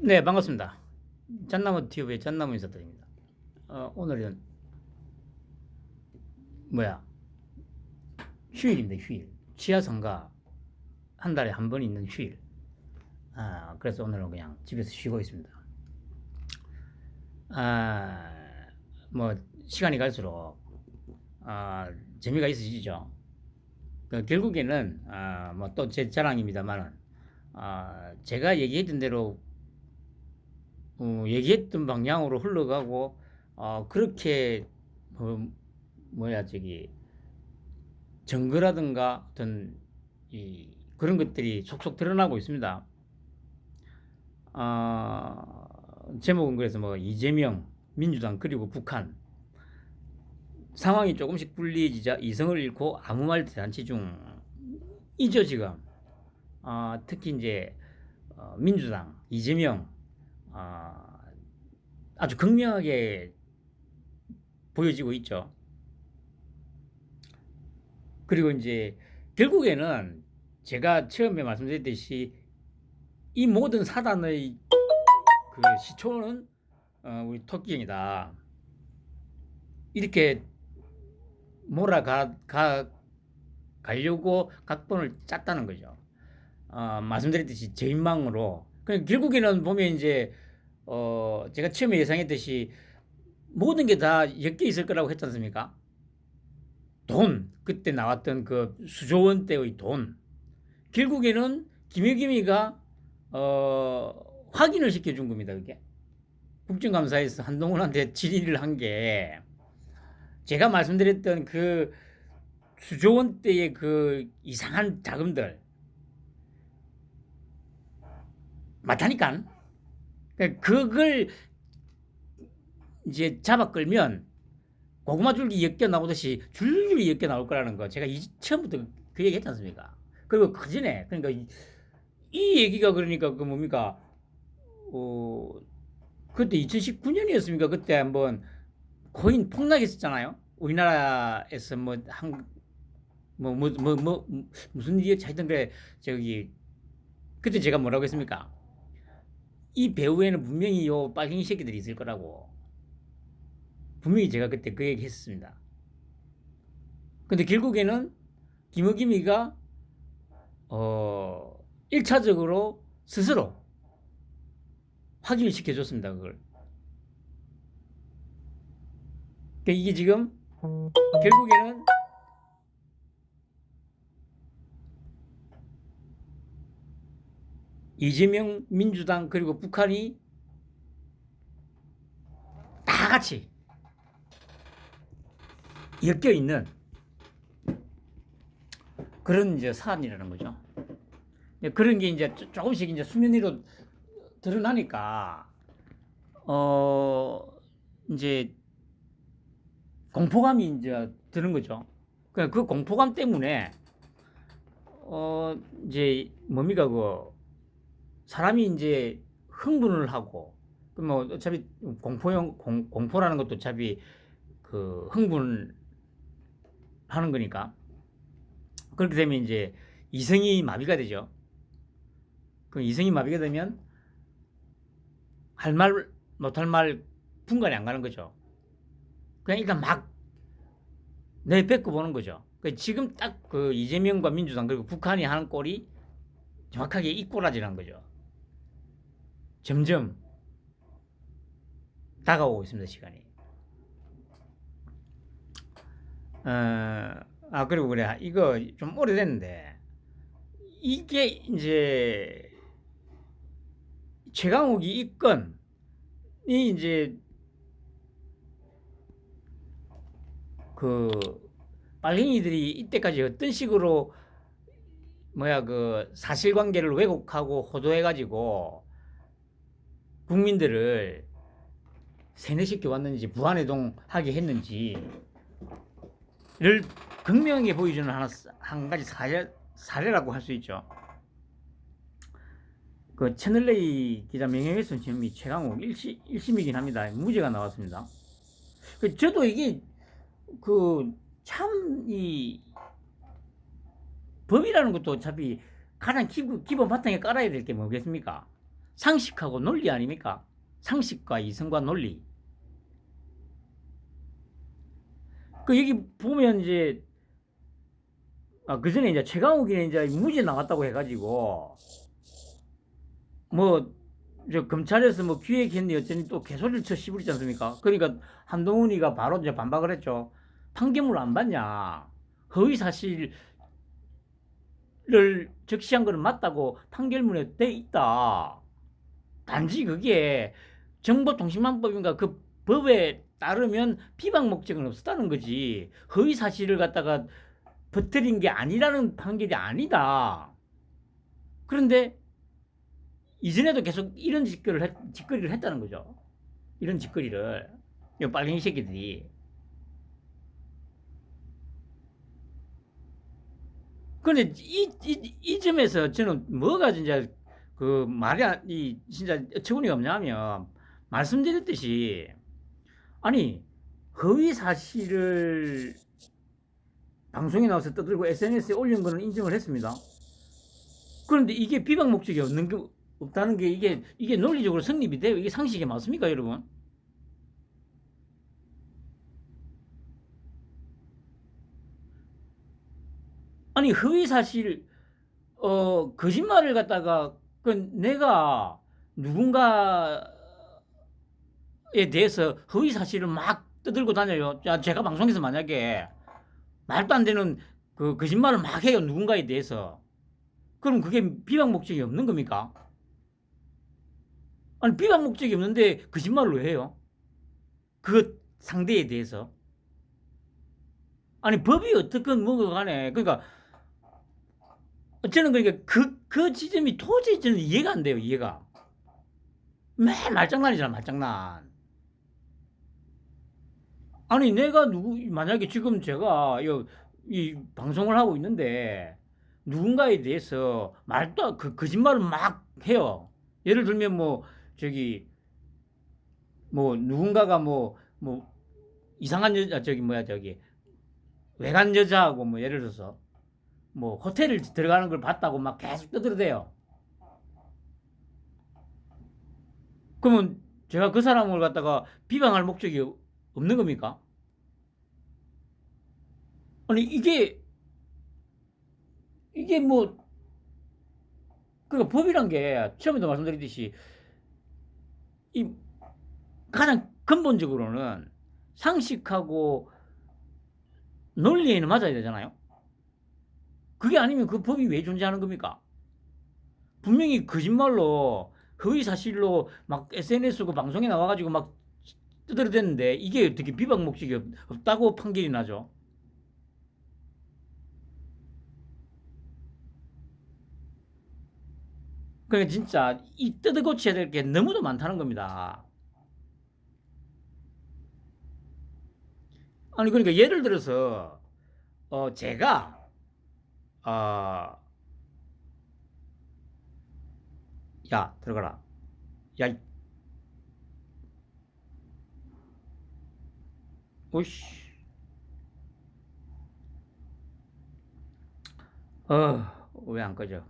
네, 반갑습니다. 짠나무 튜브의 짠나무 인사드립니다. 오늘은 뭐야? 휴일입니다. 휴일. 치아성가 한 달에 한 번 있는 휴일. 그래서 오늘은 그냥 집에서 쉬고 있습니다. 뭐 시간이 갈수록 재미가 있으시죠? 결국에는 뭐 또 제 자랑입니다만은 제가 얘기했던 대로 얘기했던 방향으로 흘러가고 그렇게 저기 증거라든가 어떤 그런 것들이 속속 드러나고 있습니다. 제목은 그래서 뭐 이재명, 민주당 그리고 북한 상황이 조금씩 불리해지자 이성을 잃고 아무 말 대잔치 중이죠 지금. 특히 이제 민주당 이재명 아주 극명하게 보여지고 있죠. 그리고 이제 결국에는 제가 처음에 말씀드렸듯이 이 모든 사단의 그 시초는 우리 토끼형이다. 이렇게 가려고 각본을 짰다는 거죠. 말씀드렸듯이 제인망으로. 결국에는 보면 이제 제가 처음에 예상했듯이 모든 게 다 엮여 있을 거라고 했지 않습니까? 돈, 그때 나왔던 그 수조 원대의 돈. 결국에는 김여김이가 확인을 시켜준 겁니다. 그게 국정감사에서 한동훈한테 질의를 한 게 제가 말씀드렸던 그 수조 원대의 그 이상한 자금들 맞다니까. 그걸 이제 잡아 끌면 고구마 줄기 엮여 나오듯이 줄줄이 엮여 나올 거라는 거 제가 처음부터 그 얘기 했지 않습니까? 그리고 그 전에 그러니까 이 얘기가 그러니까 그 뭡니까? 그때 2019년이었습니까? 그때 한번 코인 폭락했었잖아요. 우리나라에서 무슨 일이었지? 하여튼 그래 저기 그때 제가 뭐라고 했습니까? 이 배후에는 분명히 요 빨갱이 새끼들이 있을 거라고 분명히 제가 그때 그 얘기 했습니다. 근데 결국에는 김어김이가 1차적으로 스스로 확인을 시켜줬습니다. 그걸. 그러니까 이게 지금 결국에는 이재명 민주당 그리고 북한이 다 같이 엮여 있는 그런 이제 사안이라는 거죠. 그런 게 이제 조금씩 이제 수면 위로 드러나니까 이제 공포감이 이제 드는 거죠. 그 공포감 때문에 이제 뭡니까 그 사람이 이제 흥분을 하고 뭐 어차피 공포라는 것도 어차피 그 흥분하는 거니까 그렇게 되면 이제 이성이 마비가 되죠. 그 이성이 마비가 되면 할 말 못할 말 분간이 안 가는 거죠. 그냥 일단 막 내뱉고 보는 거죠. 지금 딱 그 이재명과 민주당 그리고 북한이 하는 꼴이 정확하게 이 꼬라지라는 거죠. 점점 다가오고 있습니다. 시간이. 그리고 그래 이거 좀 오래됐는데 이게 이제 최강욱이 이건이 이제 그 빨갱이들이 이때까지 어떤 식으로 그 사실관계를 왜곡하고 호도해가지고 국민들을 세뇌시켜 왔는지 무한해동하게 했는지를 극명하게 보여주는 한 가지 사례라고 할 수 있죠. 그 채널A 기자 명예훼손 혐의 최강욱 1심이긴 합니다. 무죄가 나왔습니다. 저도 이게 참 이 법이라는 것도 어차피 가장 기본 바탕에 깔아야 될 게 뭐겠습니까? 상식하고 논리 아닙니까? 상식과 이성과 논리. 그 여기 보면 이제 그 전에 이제 최강욱이 이제 무죄 나왔다고 해가지고 뭐 저 검찰에서 뭐 기획했니 어쩌니 또 개소리를 쳐 씹으리지 않습니까? 그러니까 한동훈이가 바로 이제 반박을 했죠. 판결문 안 봤냐? 허위 사실을 적시한 거는 맞다고 판결문에 돼 있다. 단지 그게 정보통신망법인가 그 법에 따르면 비방 목적은 없었다는 거지. 허위 사실을 갖다가 퍼뜨린 게 아니라는 판결이 아니다. 그런데 이전에도 계속 이런 짓거리를 했다는 거죠. 이런 짓거리를. 이 빨갱이 새끼들이. 그런데 이 점에서 저는 뭐가 진짜 그 말이 진짜 어처구니가 없냐면 말씀드렸듯이 아니 허위 사실을 방송에 나와서 떠들고 SNS에 올린 거는 인정을 했습니다. 그런데 이게 비방 목적이 없다는 게 이게 논리적으로 성립이 돼요? 이게 상식에 맞습니까, 여러분? 아니 허위 사실 거짓말을 갖다가 그 내가 누군가에 대해서 허위 사실을 막 떠들고 다녀요. 제가 방송에서 만약에 말도 안 되는 그 거짓말을 막 해요. 누군가에 대해서. 그럼 그게 비방 목적이 없는 겁니까? 아니 비방 목적이 없는데 거짓말로 해요. 그 상대에 대해서. 아니 법이 어떻건 뭐가 간에 그러니까 저는 그러니까 그 지점이 도저히 저는 이해가 안 돼요. 이해가. 매 말장난이잖아 말장난. 아니 내가 만약에 지금 제가 이 방송을 하고 있는데 누군가에 대해서 말도 그 거짓말을 막 해요. 예를 들면 뭐 저기 뭐 누군가가 뭐 이상한 여자 저기 뭐야 저기 외간 여자하고 뭐 예를 들어서 뭐 호텔을 들어가는 걸 봤다고 막 계속 떠들어대요. 그러면 제가 그 사람을 갖다가 비방할 목적이 없는 겁니까? 아니 이게 뭐 그러니까 법이란 게 처음에도 말씀드렸듯이 이 가장 근본적으로는 상식하고 논리에는 맞아야 되잖아요. 그게 아니면 그 법이 왜 존재하는 겁니까? 분명히 거짓말로 허위 사실로 막 SNS 그 방송에 나와가지고 막 떠들어댔는데 이게 어떻게 비방 목적이 없다고 판결이 나죠? 그러니까 진짜 이 뜯어고쳐야 될 게 너무도 많다는 겁니다. 아니 그러니까 예를 들어서 제가 어, 야 들어가라. 야 오씨 왜 안 꺼져?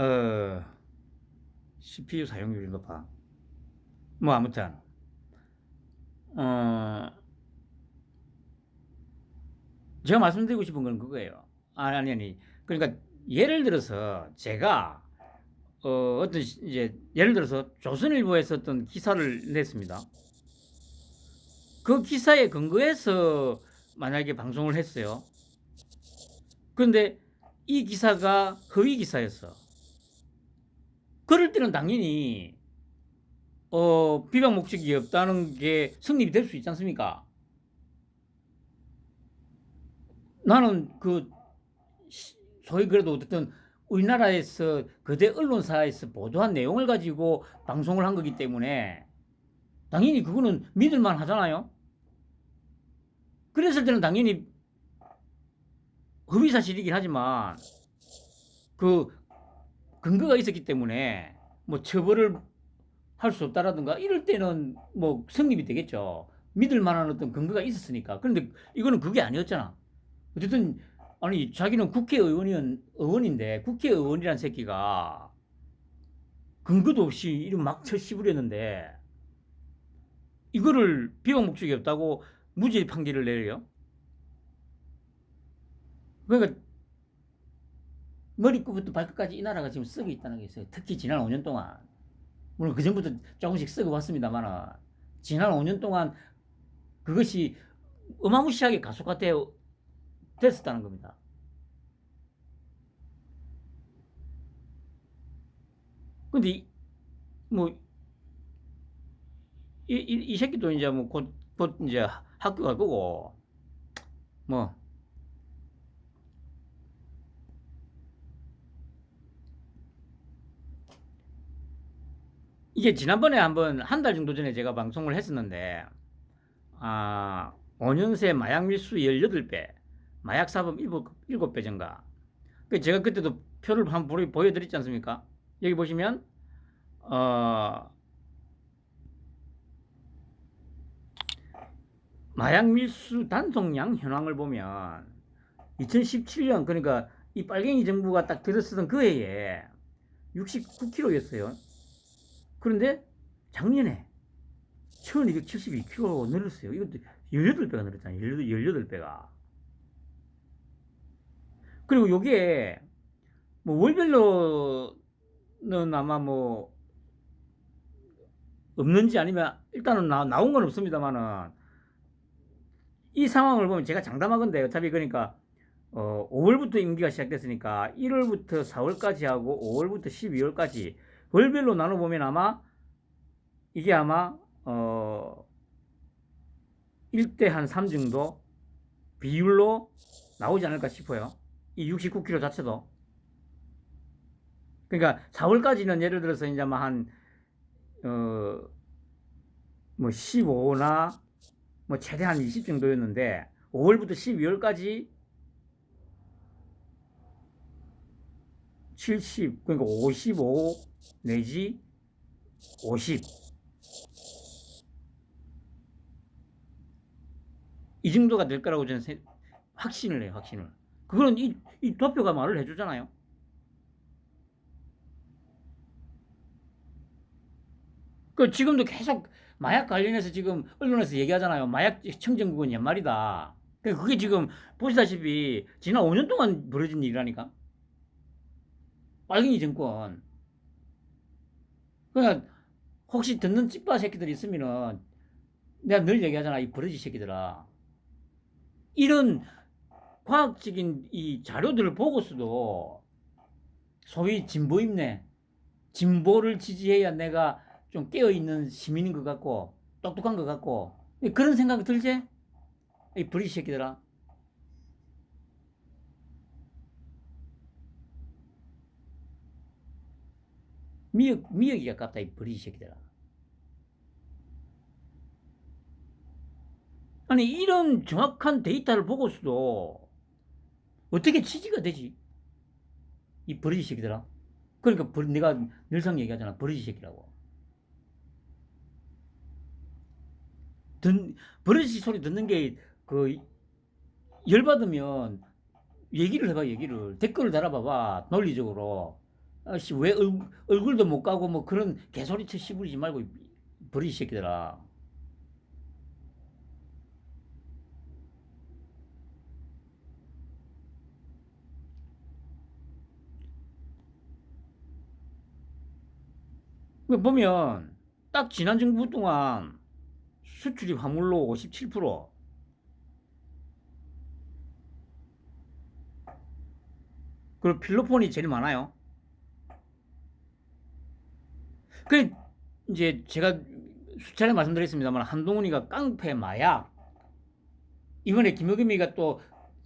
어 CPU 사용률이 높아. 뭐 아무튼 어 제가 말씀드리고 싶은 건 그거예요. 아니. 그러니까 예를 들어서 제가 어떤 이제 예를 들어서 조선일보에서 어떤 기사를 냈습니다. 그 기사에 근거해서 만약에 방송을 했어요. 그런데 이 기사가 허위 기사였어. 그럴 때는 당연히 비방 목적이 없다는 게 성립이 될 수 있지 않습니까? 나는 그 소위 그래도 어쨌든 우리나라에서 거대 언론사에서 보도한 내용을 가지고 방송을 한 거기 때문에 당연히 그거는 믿을만 하잖아요. 그랬을 때는 당연히 허위 사실이긴 하지만 그 근거가 있었기 때문에 뭐 처벌을 할 수 없다라든가 이럴 때는 뭐 성립이 되겠죠. 믿을 만한 어떤 근거가 있었으니까. 그런데 이거는 그게 아니었잖아. 어쨌든 아니 자기는 의원인데 국회의원이란 새끼가 근거도 없이 이런 막 쳐씹으렸는데 이거를 비방 목적이 없다고 무죄 판결을 내려요. 그러니까 머리끝부터 발끝까지 이 나라가 지금 썩어 있다는 게 있어요. 특히 지난 5년 동안. 물론 그 전부터 조금씩 썩어 왔습니다만은 지난 5년 동안 그것이 어마무시하게 가속화되어 됐었다는 겁니다. 근데 뭐 이 새끼도 이제 뭐 곧 이제 학교 갈 거고 뭐 이게 지난번에 한번 한 달 정도 전에 제가 방송을 했었는데 5년새 마약 밀수 18배, 마약 사범 7배 증가. 제가 그때도 표를 한번 보여드렸지 않습니까? 여기 보시면 어, 마약 밀수 단속량 현황을 보면 2017년 그러니까 이 빨갱이 정부가 딱 들어서던 그 해에 69kg였어요. 그런데 작년에 1272kg 늘었어요. 이것도 18배가 늘었잖아요. 18배가. 그리고 요게 뭐 월별로는 아마 뭐 없는지 아니면 일단은 나온 건 없습니다만은 이 상황을 보면 제가 장담하건데 어차피 그러니까 5월부터 임기가 시작됐으니까 1월부터 4월까지 하고 5월부터 12월까지 월별로 나눠보면 아마 이게 아마 1대 한 3 정도 비율로 나오지 않을까 싶어요. 이 69kg 자체도. 그러니까 4월까지는 예를 들어서 이제 한 뭐 15나 뭐 최대한 20 정도였는데 5월부터 12월까지 70 그러니까 55 내지 50 이 정도가 될 거라고 저는 확신을 해요. 확신을. 그거는 이 도표가 말을 해주잖아요. 그 지금도 계속 마약 관련해서 지금 언론에서 얘기하잖아요. 마약 청정국은 옛말이다. 그게 지금 보시다시피 지난 5년 동안 벌어진 일이라니까. 빨갱이 정권. 그러니까 혹시 듣는 찌빠 새끼들이 있으면은 내가 늘 얘기하잖아. 이 버러지 새끼들아. 이런 과학적인 이 자료들을 보고서도 소위 진보입네. 진보를 지지해야 내가 좀 깨어있는 시민인 것 같고 똑똑한 것 같고 그런 생각이 들지? 이 버러지 새끼들아. 미역이 가깝다 이 버러지 새끼들아. 아니 이런 정확한 데이터를 보고서도 어떻게 취지가 되지? 이 버러지 새끼들아. 그러니까 내가 늘상 얘기하잖아. 버러지 새끼라고. 버러지 소리 듣는 게 그 열받으면 얘기를 해봐. 얘기를 댓글을 달아봐봐. 논리적으로. 아씨 왜 얼굴도 못 가고 뭐 그런 개소리쳐 씹으리지 말고 버러지 새끼들아. 보면 딱 지난 정부 동안 수출이 화물로 57%, 그리고 필로폰이 제일 많아요. 그 이제 제가 수차례 말씀드렸습니다만 한동훈이가 깡패 마약 이번에 김여김이가 또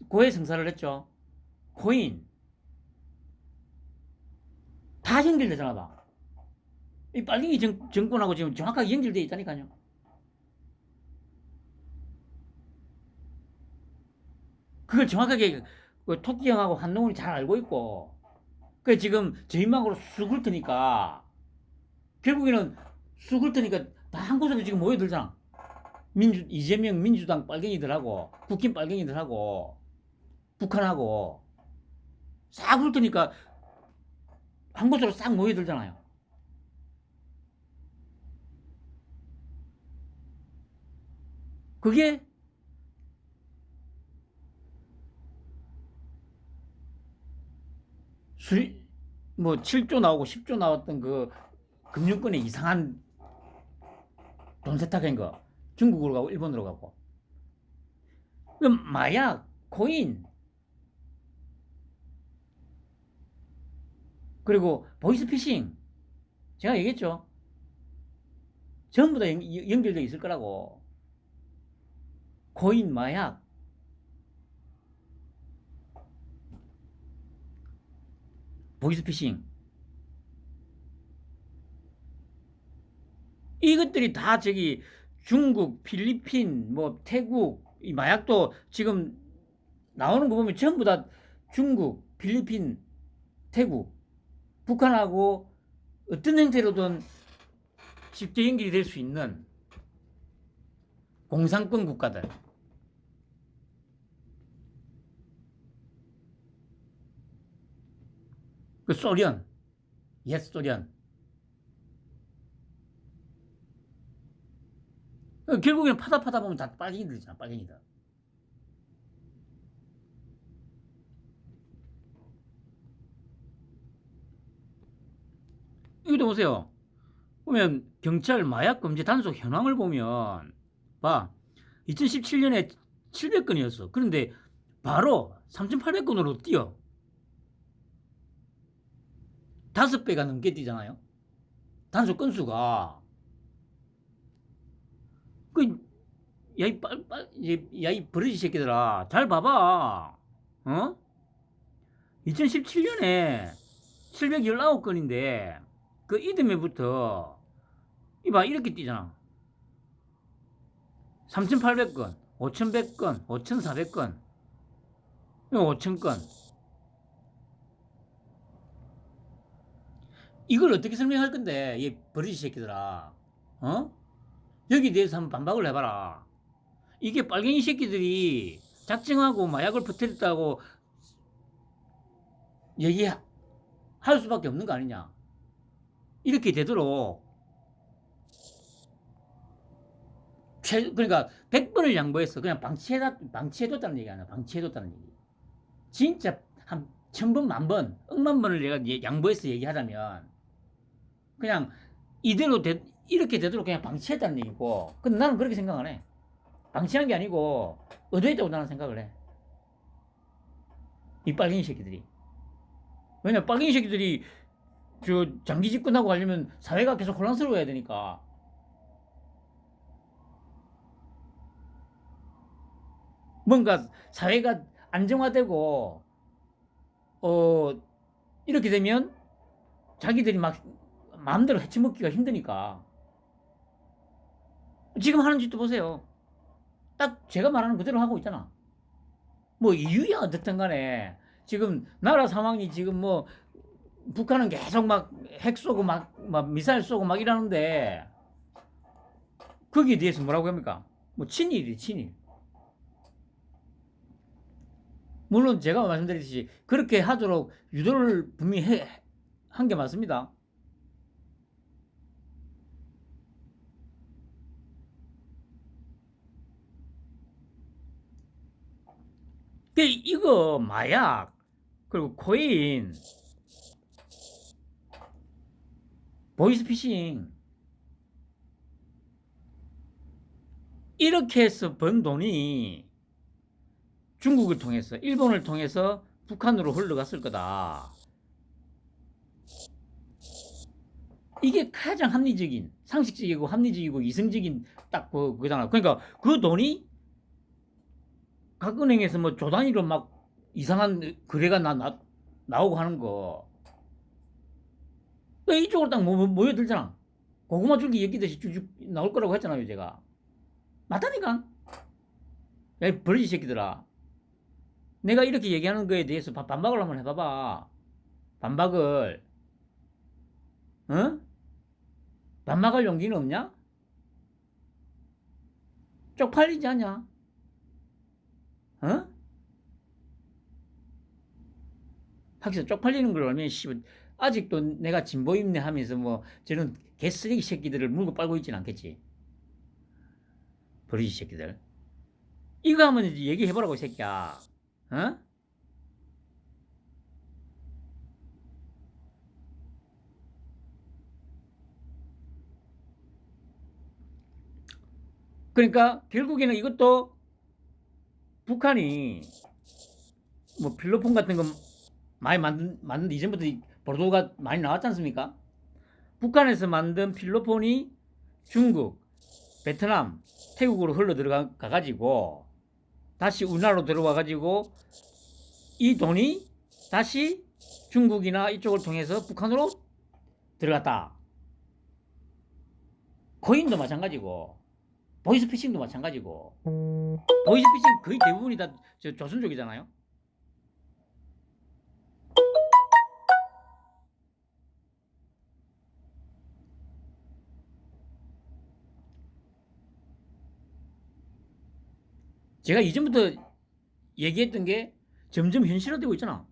고해 성사를 했죠. 코인 다 연결되잖아 봐. 이 빨갱이 정권하고 지금 정확하게 연결되어 있다니까요. 그걸 정확하게 그 토끼 형하고 한동훈이 잘 알고 있고, 그 지금 저희망으로 쑥 훑으니까 결국에는 쑥 훑으니까 다 한 곳으로 지금 모여들잖아. 이재명 민주당 빨갱이들하고 국힘 빨갱이들하고 북한하고 싹 훑으니까 한 곳으로 싹 모여들잖아요. 그게 수리 뭐 7조 나오고 10조 나왔던 그 금융권의 이상한 돈 세탁한 거, 중국으로 가고 일본으로 가고, 그 마약, 코인, 그리고 보이스피싱, 제가 얘기했죠. 전부 다 연결되어 있을 거라고. 코인, 마약, 보이스피싱, 이것들이 다 저기 중국, 필리핀, 뭐 태국, 이 마약도 지금 나오는 거 보면 전부 다 중국, 필리핀, 태국, 북한하고 어떤 형태로든 직접 연결이 될 수 있는 공산권 국가들. 그 소련, 옛 소련. 결국에는 파다 보면 다 빨갱이들이잖아, 빨갱이들. 여기도 보세요. 보면 경찰 마약 검제 단속 현황을 보면 봐. 2017년에 700건이었어. 그런데 바로 3,800건으로 뛰어. 5배가 넘게 뛰잖아요. 단속 건수가. 이 버러지 새끼들아. 잘 봐봐. 어? 2017년에 719건인데, 그 이듬해부터, 이봐, 이렇게 뛰잖아. 3,800건, 5,100건, 5,400건, 5,000건. 이걸 어떻게 설명할 건데, 이 버러지 새끼들아. 어? 여기에 대해서 한번 반박을 해봐라. 이게 빨갱이 새끼들이 작정하고 마약을 퍼뜨렸다고 얘기할 수밖에 없는 거 아니냐. 이렇게 되도록, 그러니까 100번을 양보했어. 그냥 방치해뒀다는 얘기 아니야. 방치해뒀다는 얘기. 진짜 한 1,000번, 만번, 억만 번을 내가 양보해서 얘기하자면, 그냥 이대로 이렇게 되도록 그냥 방치했다는 얘기고, 근데 나는 그렇게 생각 안 해. 방치한 게 아니고 의도했다고 나는 생각을 해. 이 빨갱이 새끼들이. 왜냐, 빨갱이 새끼들이 저 장기 집권하고 가려면 사회가 계속 혼란스러워야 되니까. 뭔가 사회가 안정화되고 이렇게 되면 자기들이 막 마음대로 해치먹기가 힘드니까. 지금 하는 짓도 보세요. 딱 제가 말하는 그대로 하고 있잖아. 뭐 이유야 어떻든 간에 지금 나라 상황이 지금 뭐 북한은 계속 막 핵 쏘고 막 미사일 쏘고 막 이러는데 거기에 대해서 뭐라고 합니까? 뭐 친일이 친일. 물론 제가 말씀드렸듯이 그렇게 하도록 유도를 분명히 한 게 맞습니다. 이거 마약 그리고 코인 보이스피싱 이렇게 해서 번 돈이 중국을 통해서 일본을 통해서 북한으로 흘러갔을 거다. 이게 가장 합리적인 상식적이고 합리적이고 이성적인 딱 그거잖아. 그러니까 그 돈이 각 은행에서 뭐 조 단위로 막 이상한 거래가 나오고 하는 거. 이쪽으로 딱 모여들잖아. 고구마 줄기 엮이듯이 쭉쭉 나올 거라고 했잖아요, 제가. 맞다니까? 야, 버러지 새끼들아. 내가 이렇게 얘기하는 거에 대해서 반박을 한번 해봐봐. 반박을. 어? 반박할 용기는 없냐? 쪽팔리지 않냐? 어? 확실히 쪽팔리는 걸 얼마나 아직도 내가 진보입네 하면서 뭐 저런 개쓰레기 새끼들을 물고 빨고 있진 않겠지. 버리지 새끼들. 이거 한번 얘기해보라고 이 새끼야. 어? 그러니까 결국에는 이것도 북한이 뭐 필로폰 같은 거 많이 만든 이전부터 보도가 많이 나왔지 않습니까? 북한에서 만든 필로폰이 중국, 베트남, 태국으로 흘러 들어가 가지고 다시 우리나라로 들어와 가지고 이 돈이 다시 중국이나 이쪽을 통해서 북한으로 들어갔다. 코인도 마찬가지고 보이스피싱도 마찬가지고 보이스피싱 거의 대부분이 다 조선족이잖아요. 제가 이전부터 얘기했던 게 점점 현실화되고 있잖아.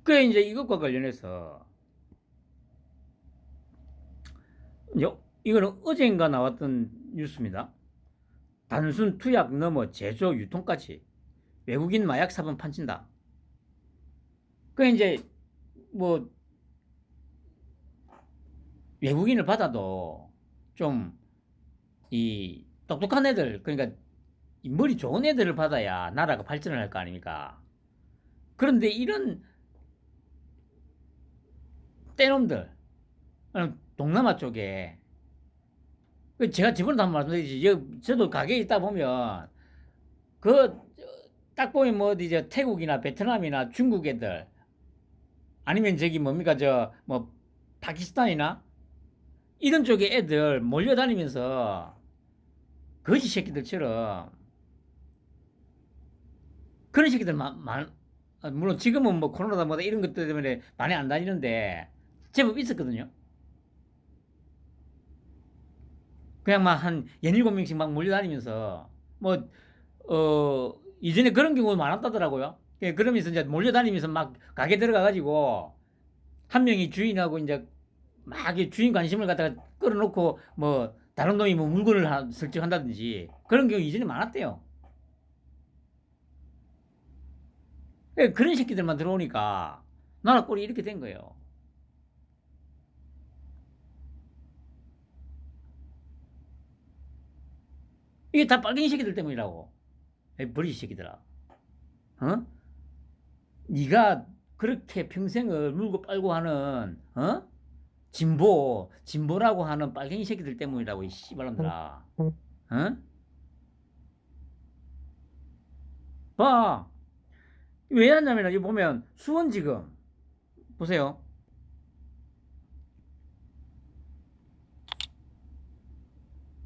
그래 이제 이것과 관련해서 이거는 어젠가 나왔던 뉴스입니다. 단순 투약 넘어 제조 유통까지 외국인 마약 사범 판친다. 그 이제 뭐 외국인을 받아도 좀 이 똑똑한 애들, 그러니까 이 머리 좋은 애들을 받아야 나라가 발전을 할 거 아닙니까? 그런데 이런 떼놈들 동남아 쪽에 제가 저번에도 한번 말씀드렸지. 저도 가게에 있다 보면 그 딱 보면 뭐 어디 태국이나 베트남이나 중국 애들 아니면 저기 뭡니까 저 뭐 파키스탄이나 이런 쪽에 애들 몰려다니면서 거지 새끼들처럼 그런 새끼들 물론 지금은 뭐 코로나다 뭐다 이런 것들 때문에 많이 안 다니는데 제법 있었거든요. 그냥 막 한 17명씩 막 몰려다니면서 이전에 그런 경우 많았다더라고요. 그러면서 이제 몰려다니면서 막 가게 들어가가지고 한 명이 주인하고 이제 막 주인 관심을 갖다가 끌어놓고 뭐 다른 놈이 뭐 물건을 설정한다든지 그런 경우 이전에 많았대요. 그런 새끼들만 들어오니까 나라 꼴이 이렇게 된 거예요. 이게 다 빨갱이 새끼들 때문이라고. 버리지 새끼들아. 어? 네가 그렇게 평생을 물고 빨고 하는 진보라고 하는 빨갱이 새끼들 때문이라고 이 씨발놈들아. 어? 봐. 왜 하냐면 여기 보면 수원지검 보세요.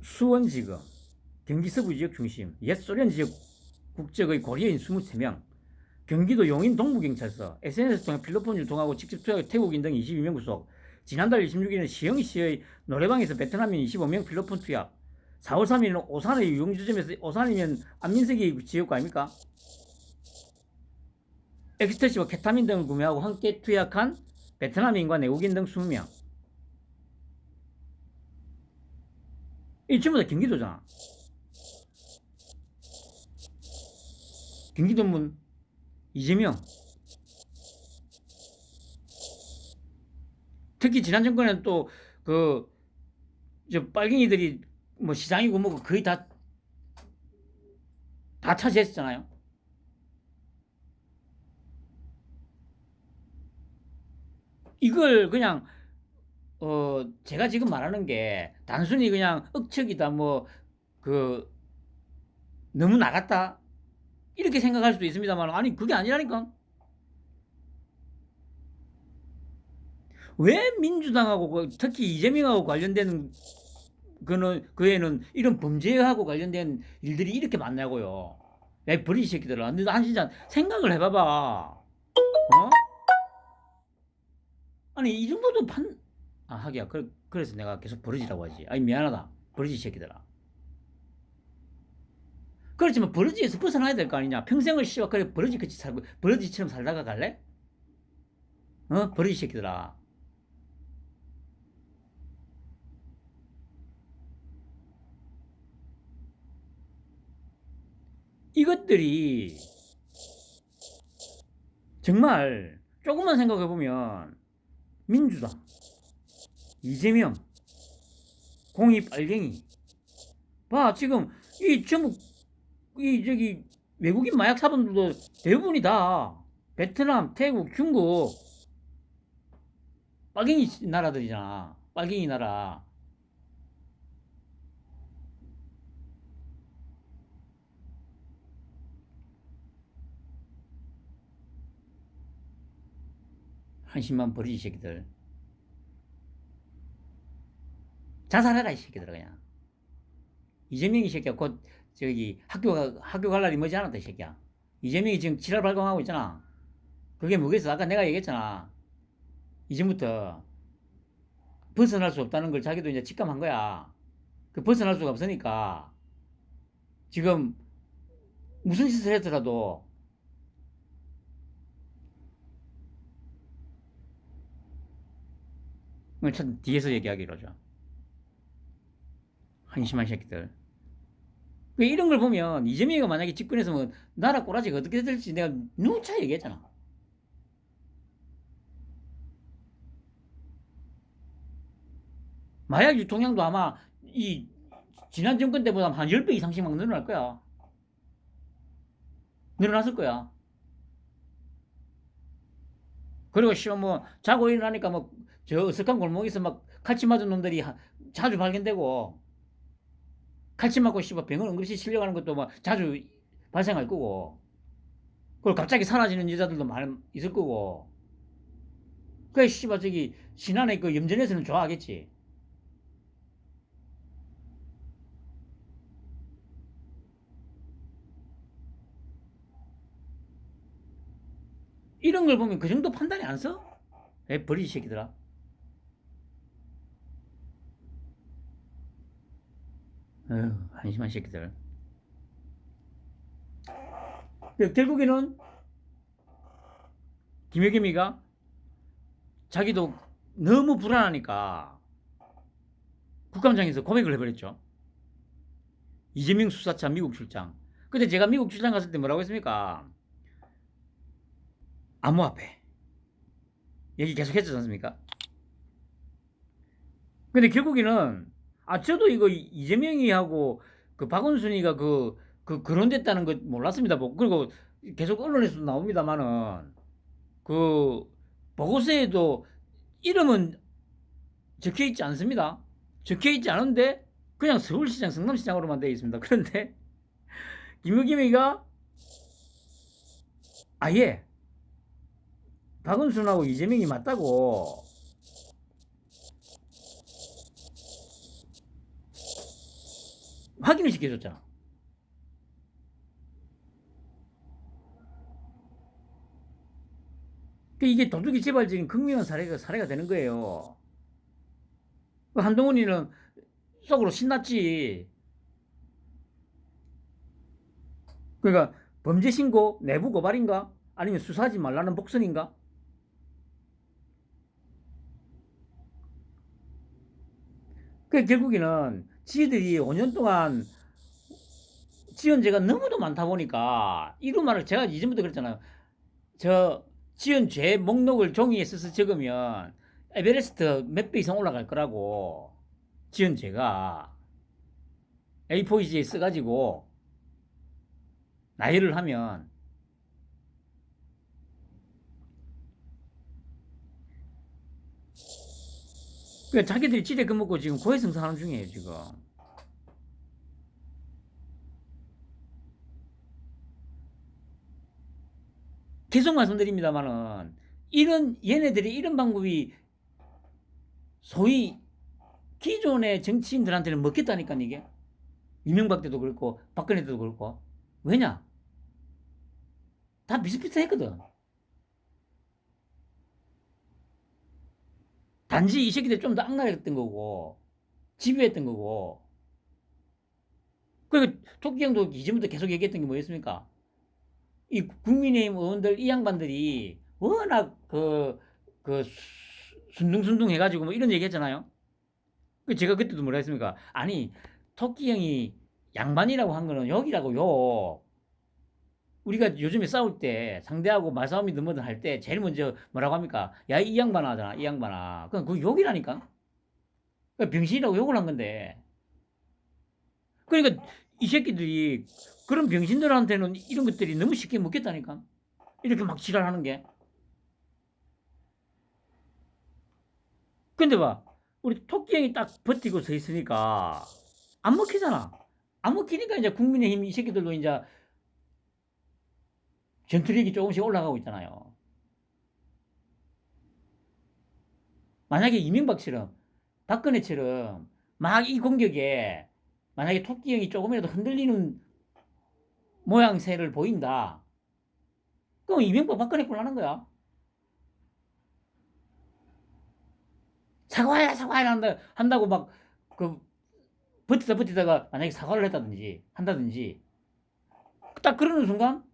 수원지검 경기 서부 지역 중심 옛 소련 지역 국적의 고리인 23명 경기도 용인 동부경찰서 SNS 통해 필로폰 유통하고 직접 투약한 태국인 등 22명 구속 지난달 26일은 시흥시의 노래방에서 베트남인 25명 필로폰 투약 4월 3일은 오산의 유흥주점에서 오산이면 안민석이 지역구 아닙니까? 엑스터시와 케타민 등을 구매하고 함께 투약한 베트남인과 내국인 등 20명. 이 전부 다 경기도잖아. 경기도면 이재명. 특히 지난 정권에는 또 빨갱이들이 뭐 시장이고 뭐고 거의 다 차지했잖아요. 이걸 그냥 제가 지금 말하는 게 단순히 그냥 억척이다 너무 나갔다 이렇게 생각할 수도 있습니다만 아니 그게 아니라니까. 왜 민주당하고 특히 이재명하고 관련된 그에는 이런 범죄하고 관련된 일들이 이렇게 많냐고요. 야, 버리 새끼들아. 너 진짜 생각을 해봐봐. 어? 아니, 이 정도도 하기야. 그래서 내가 계속 버러지라고 하지. 아니, 미안하다. 버러지 새끼들아. 그렇지만 버러지에서 벗어나야 될 거 아니냐. 평생을 씨발 그래 버러지 같이 살고 버러지처럼 살다가 갈래? 버러지 새끼들아. 이것들이 정말 조금만 생각해 보면 민주당, 이재명, 공이 빨갱이. 봐 지금 이 전부 이 저기 외국인 마약 사범들도 대부분이 다 베트남, 태국, 중국 빨갱이 나라들이잖아. 빨갱이 나라. 한심한 버리지 새끼들. 자살해라 이 새끼들아 그냥. 이재명이 새끼야 곧 저기 학교 갈 날이 머지 않았다 이 새끼야. 이재명이 지금 지랄 발광하고 있잖아. 그게 뭐겠어? 아까 내가 얘기했잖아. 이전부터 벗어날 수 없다는 걸 자기도 이제 직감한 거야. 그 벗어날 수가 없으니까 지금 무슨 짓을 했더라도 참 뒤에서 얘기하기로 하죠. 한심한 새끼들. 이런 걸 보면 이재명이가 만약에 집권해서 뭐 나라 꼬라지가 어떻게 될지 내가 누차 얘기했잖아. 마약 유통량도 아마 이 지난 정권 때보다 한 10배 이상씩 막 늘어날 거야. 늘어났을 거야. 그리고 씨발 뭐 자고 일어나니까 뭐 저 어색한 골목에서 막 칼치 맞은 놈들이 자주 발견되고 칼치 맞고 씨발 병원 응급실 실려가는 것도 뭐 자주 발생할 거고 그리고 갑자기 사라지는 여자들도 많이 있을 거고 그 씨발 저기 신안의 그 염전에서는 좋아하겠지. 이런 걸 보면 그 정도 판단이 안 써? 에 버리지 새끼들아. 어휴, 한심한 새끼들. 결국에는 김여겸이가 자기도 너무 불안하니까 국감장에서 고백을 해버렸죠. 이재명 수사차 미국 출장. 근데 제가 미국 출장 갔을 때 뭐라고 했습니까? 암호화폐. 얘기 계속 했지 않습니까? 근데 결국에는 저도 이거 이재명이 하고 그 박원순이가 그런됐다는 거 몰랐습니다. 뭐 그리고 계속 언론에서 나옵니다만은 그 보고서에도 이름은 적혀 있지 않습니다. 적혀 있지 않은데 그냥 서울시장, 성남시장으로만 되어 있습니다. 그런데 김우겸이가 아예 박원순하고 이재명이 맞다고 확인을 시켜줬잖아. 이게 도둑이 재발적인 극명한 사례가 되는 거예요. 한동훈이는 속으로 신났지. 그러니까 범죄 신고, 내부 고발인가? 아니면 수사하지 말라는 복선인가? 결국에는 지들이 5년 동안 지은 죄가 너무도 많다 보니까 이런 말을 제가 이전부터 그랬잖아요. 저 지은 죄 목록을 종이에 써서 적으면 에베레스트 몇 배 이상 올라갈 거라고. 지은 죄가 A4지에 써가지고 나열을 하면 그러니까 자기들이 지대 금먹고 지금 고해성사하는 중이에요 지금. 계속 말씀드립니다만은 얘네들이 이런 방법이 소위 기존의 정치인들한테는 먹겠다니까 이게. 이명박 때도 그렇고 박근혜 때도 그렇고. 왜냐? 다 비슷비슷했거든. 단지 이 새끼들 좀 더 악랄했던 거고 집요했던 거고. 그리고 토끼 형도 이전부터 계속 얘기했던 게 뭐였습니까? 이 국민의힘 의원들 이 양반들이 워낙 그 순둥순둥 해가지고 뭐 이런 얘기 했잖아요. 제가 그때도 뭐라 했습니까? 아니 토끼 형이 양반이라고 한 거는 여기라고요. 우리가 요즘에 싸울 때 상대하고 말싸움이든 뭐든 할 때 제일 먼저 뭐라고 합니까? 야 이 양반아 하잖아. 이 양반아. 그건 그 욕이라니까. 그러니까 병신이라고 욕을 한 건데. 그러니까 이 새끼들이 그런 병신들한테는 이런 것들이 너무 쉽게 먹겠다니까. 이렇게 막 지랄하는 게. 근데 봐, 우리 토끼 형이 딱 버티고 서 있으니까 안 먹히잖아. 안 먹히니까 이제 국민의힘 이 새끼들도 이제 전투력이 조금씩 올라가고 있잖아요. 만약에 이명박처럼 박근혜처럼 막 이 공격에 만약에 토끼 형이 조금이라도 흔들리는 모양새를 보인다. 그럼 이명박 박근혜 꼴나는 거야. 사과해 사과해 한다고 막 그 버티다가 만약에 사과를 했다든지 한다든지 딱 그러는 순간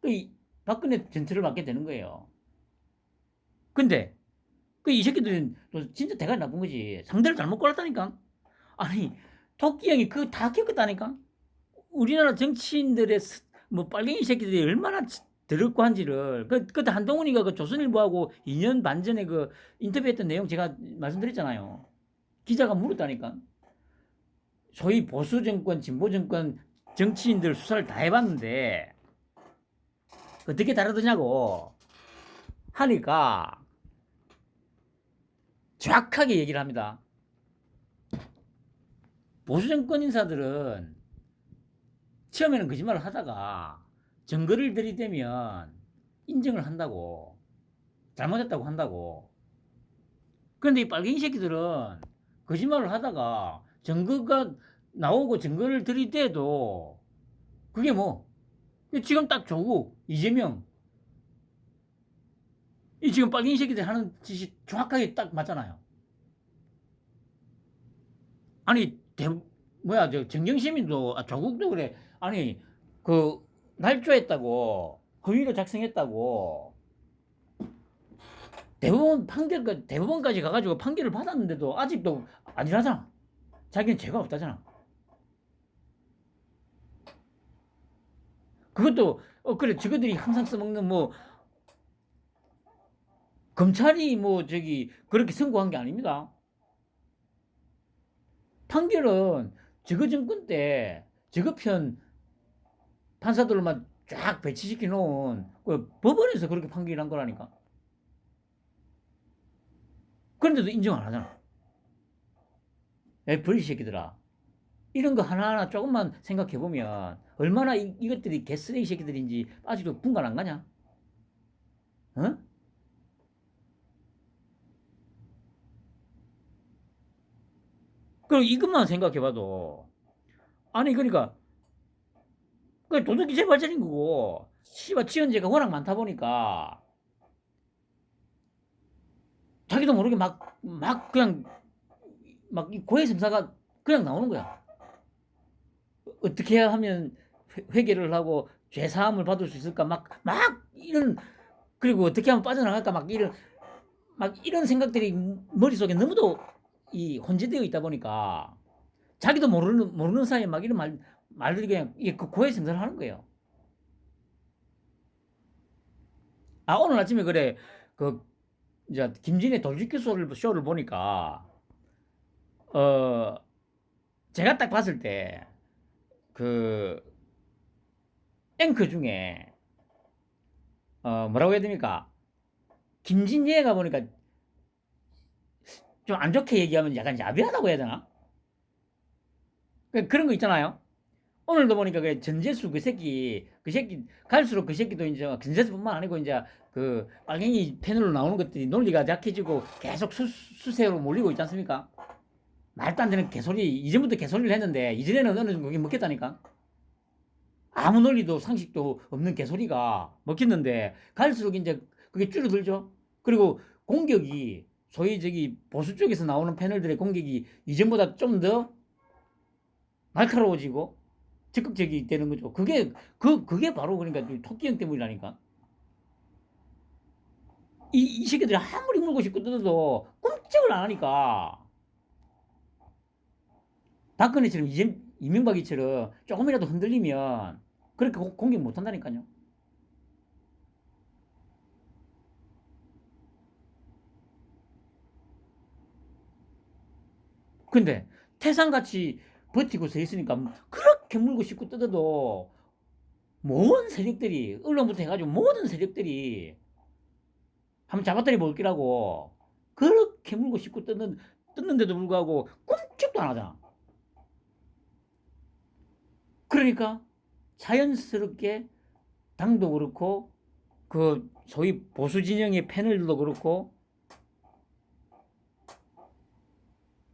그 박근혜 전투를 맞게 되는 거예요. 근데 그 이 새끼들은 또 진짜 대가리 나쁜 거지. 상대를 잘못 골랐다니까. 아니 토끼 형이 그거 다 겪었다니까. 우리나라 정치인들의 뭐 빨갱이 새끼들이 얼마나 더럽고 한지를 그때 한동훈이가 그 조선일보하고 2년 반 전에 그 인터뷰했던 내용 제가 말씀드렸잖아요. 기자가 물었다니까. 소위 보수 정권, 진보 정권 정치인들 수사를 다 해봤는데 어떻게 다르더냐고 하니까 정확하게 얘기를 합니다. 보수 정권 인사들은 처음에는 거짓말을 하다가 증거를 들이대면 인정을 한다고. 잘못했다고 한다고. 그런데 이 빨갱이 새끼들은 거짓말을 하다가 증거가 나오고 증거를 들이대도 그게 뭐 지금 딱 조국, 이재명 이 지금 빨갱이 새끼들 하는 짓이 정확하게 딱 맞잖아요. 아니 뭐야 저 정경시민도 조국도 그래. 아니 그 날조했다고 허위로 작성했다고 대법원까지 가가지고 판결을 받았는데도 아직도 아니라잖아. 자기는 죄가 없다잖아. 그것도 그래 저거들이 항상 써먹는 뭐 검찰이 뭐 저기 그렇게 선고한 게 아닙니다. 판결은 저거 정권 때 저거 편 판사들만 쫙 배치시켜 놓은 그 법원에서 그렇게 판결을 한 거라니까. 그런데도 인정 안 하잖아. 애플 이 새끼들아. 이런 거 하나하나 조금만 생각해 보면 얼마나 이것들이 개쓰레기 새끼들인지 아직도 분간 안 가냐? 어? 그럼 이것만 생각해 봐도 아니 그러니까 그 도덕이 재발전인 거고 씨발 지연제가 워낙 많다 보니까 자기도 모르게 막 그냥 막 고해성사가 그냥 나오는 거야. 어떻게 해야 하면 회개를 하고 죄사함을 받을 수 있을까 막 이런 그리고 어떻게 하면 빠져나갈까 막 이런 생각들이 머릿속에 너무도 이 혼재되어 있다 보니까 자기도 모르는 사이에 막 이런 말들이 그냥 이게 그 고해성사를 하는 거예요. 아 오늘 아침에 그래 그 이제 김진의 돌직구 쇼를 보니까 어 제가 딱 봤을 때 그 앵커 중에 뭐라고 해야 됩니까? 김진예가 보니까 좀 안 좋게 얘기하면 약간 야비하다고 해야 되나? 그런 거 있잖아요. 오늘도 보니까 그 전재수 그 새끼 갈수록 그 새끼도 이제 전재수뿐만 아니고 이제 그 빨갱이 패널로 나오는 것들이 논리가 약해지고 계속 수세로 몰리고 있지 않습니까? 말도 안 되는 개소리, 이전부터 개소리를 했는데 이전에는 어느 정도 그게 먹혔다니까. 아무 논리도 상식도 없는 개소리가 먹혔는데 갈수록 이제 그게 줄어들죠. 그리고 공격이 소위 저기 보수 쪽에서 나오는 패널들의 공격이 이전보다 좀 더 날카로워지고 적극적이 되는 거죠. 그게 바로 그러니까 토끼형 때문이라니까. 이 새끼들이 아무리 물고 싶고 뜯어도 꼼짝을 안 하니까. 박근혜처럼 이명박이처럼 조금이라도 흔들리면 그렇게 공격 못 한다니까요. 근데 태산같이 버티고 서 있으니까 그렇게 물고 싶고 뜯어도 모든 세력들이 언론부터 해가지고 모든 세력들이 한번 잡았더니 볼기라고 그렇게 물고 싶고 뜯는데도 불구하고 꼼짝도 안 하잖아. 그러니까 자연스럽게 당도 그렇고 그 소위 보수 진영의 패널도 그렇고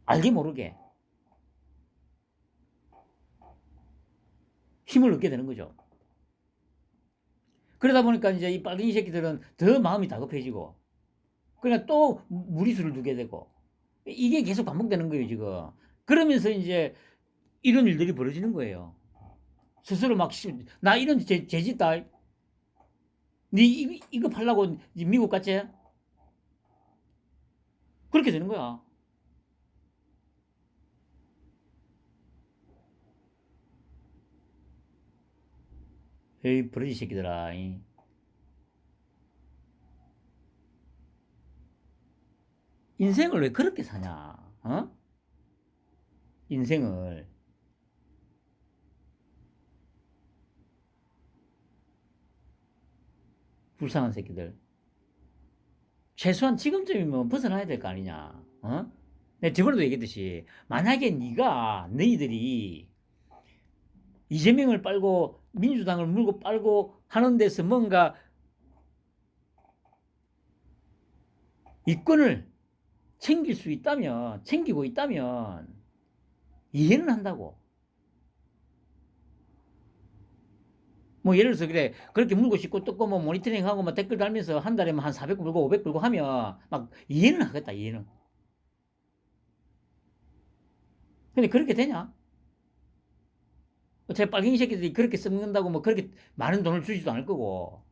알게 모르게 힘을 얻게 되는 거죠. 그러다 보니까 이제 이 빨갱이 새끼들은 더 마음이 다급해지고 그러니까 또 무리수를 두게 되고 이게 계속 반복되는 거예요 지금. 그러면서 이제 이런 일들이 벌어지는 거예요. 스스로 막 나 이런 재짓다. 니 이거 팔라고 미국 갔지? 그렇게 되는 거야. 에이 버러지 새끼들아. 인생을 왜 그렇게 사냐? 어? 인생을 불쌍한 새끼들. 최소한 지금쯤이면 벗어나야 될 거 아니냐? 어? 내가 저번에도 얘기했듯이 만약에 너희들이 이재명을 빨고 민주당을 물고 빨고 하는 데서 뭔가 이권을 챙기고 있다면 이해는 한다고. 뭐 예를 들어서 그래 그렇게 물고 싶고 뜯고 뭐 모니터링하고 뭐 댓글 달면서 한 달에 한 400 불고 500 불고 하면 막 이해는 하겠다 이해는. 근데 그렇게 되냐? 어차피 빨갱이 새끼들이 그렇게 썩는다고 뭐 그렇게 많은 돈을 주지도 않을 거고.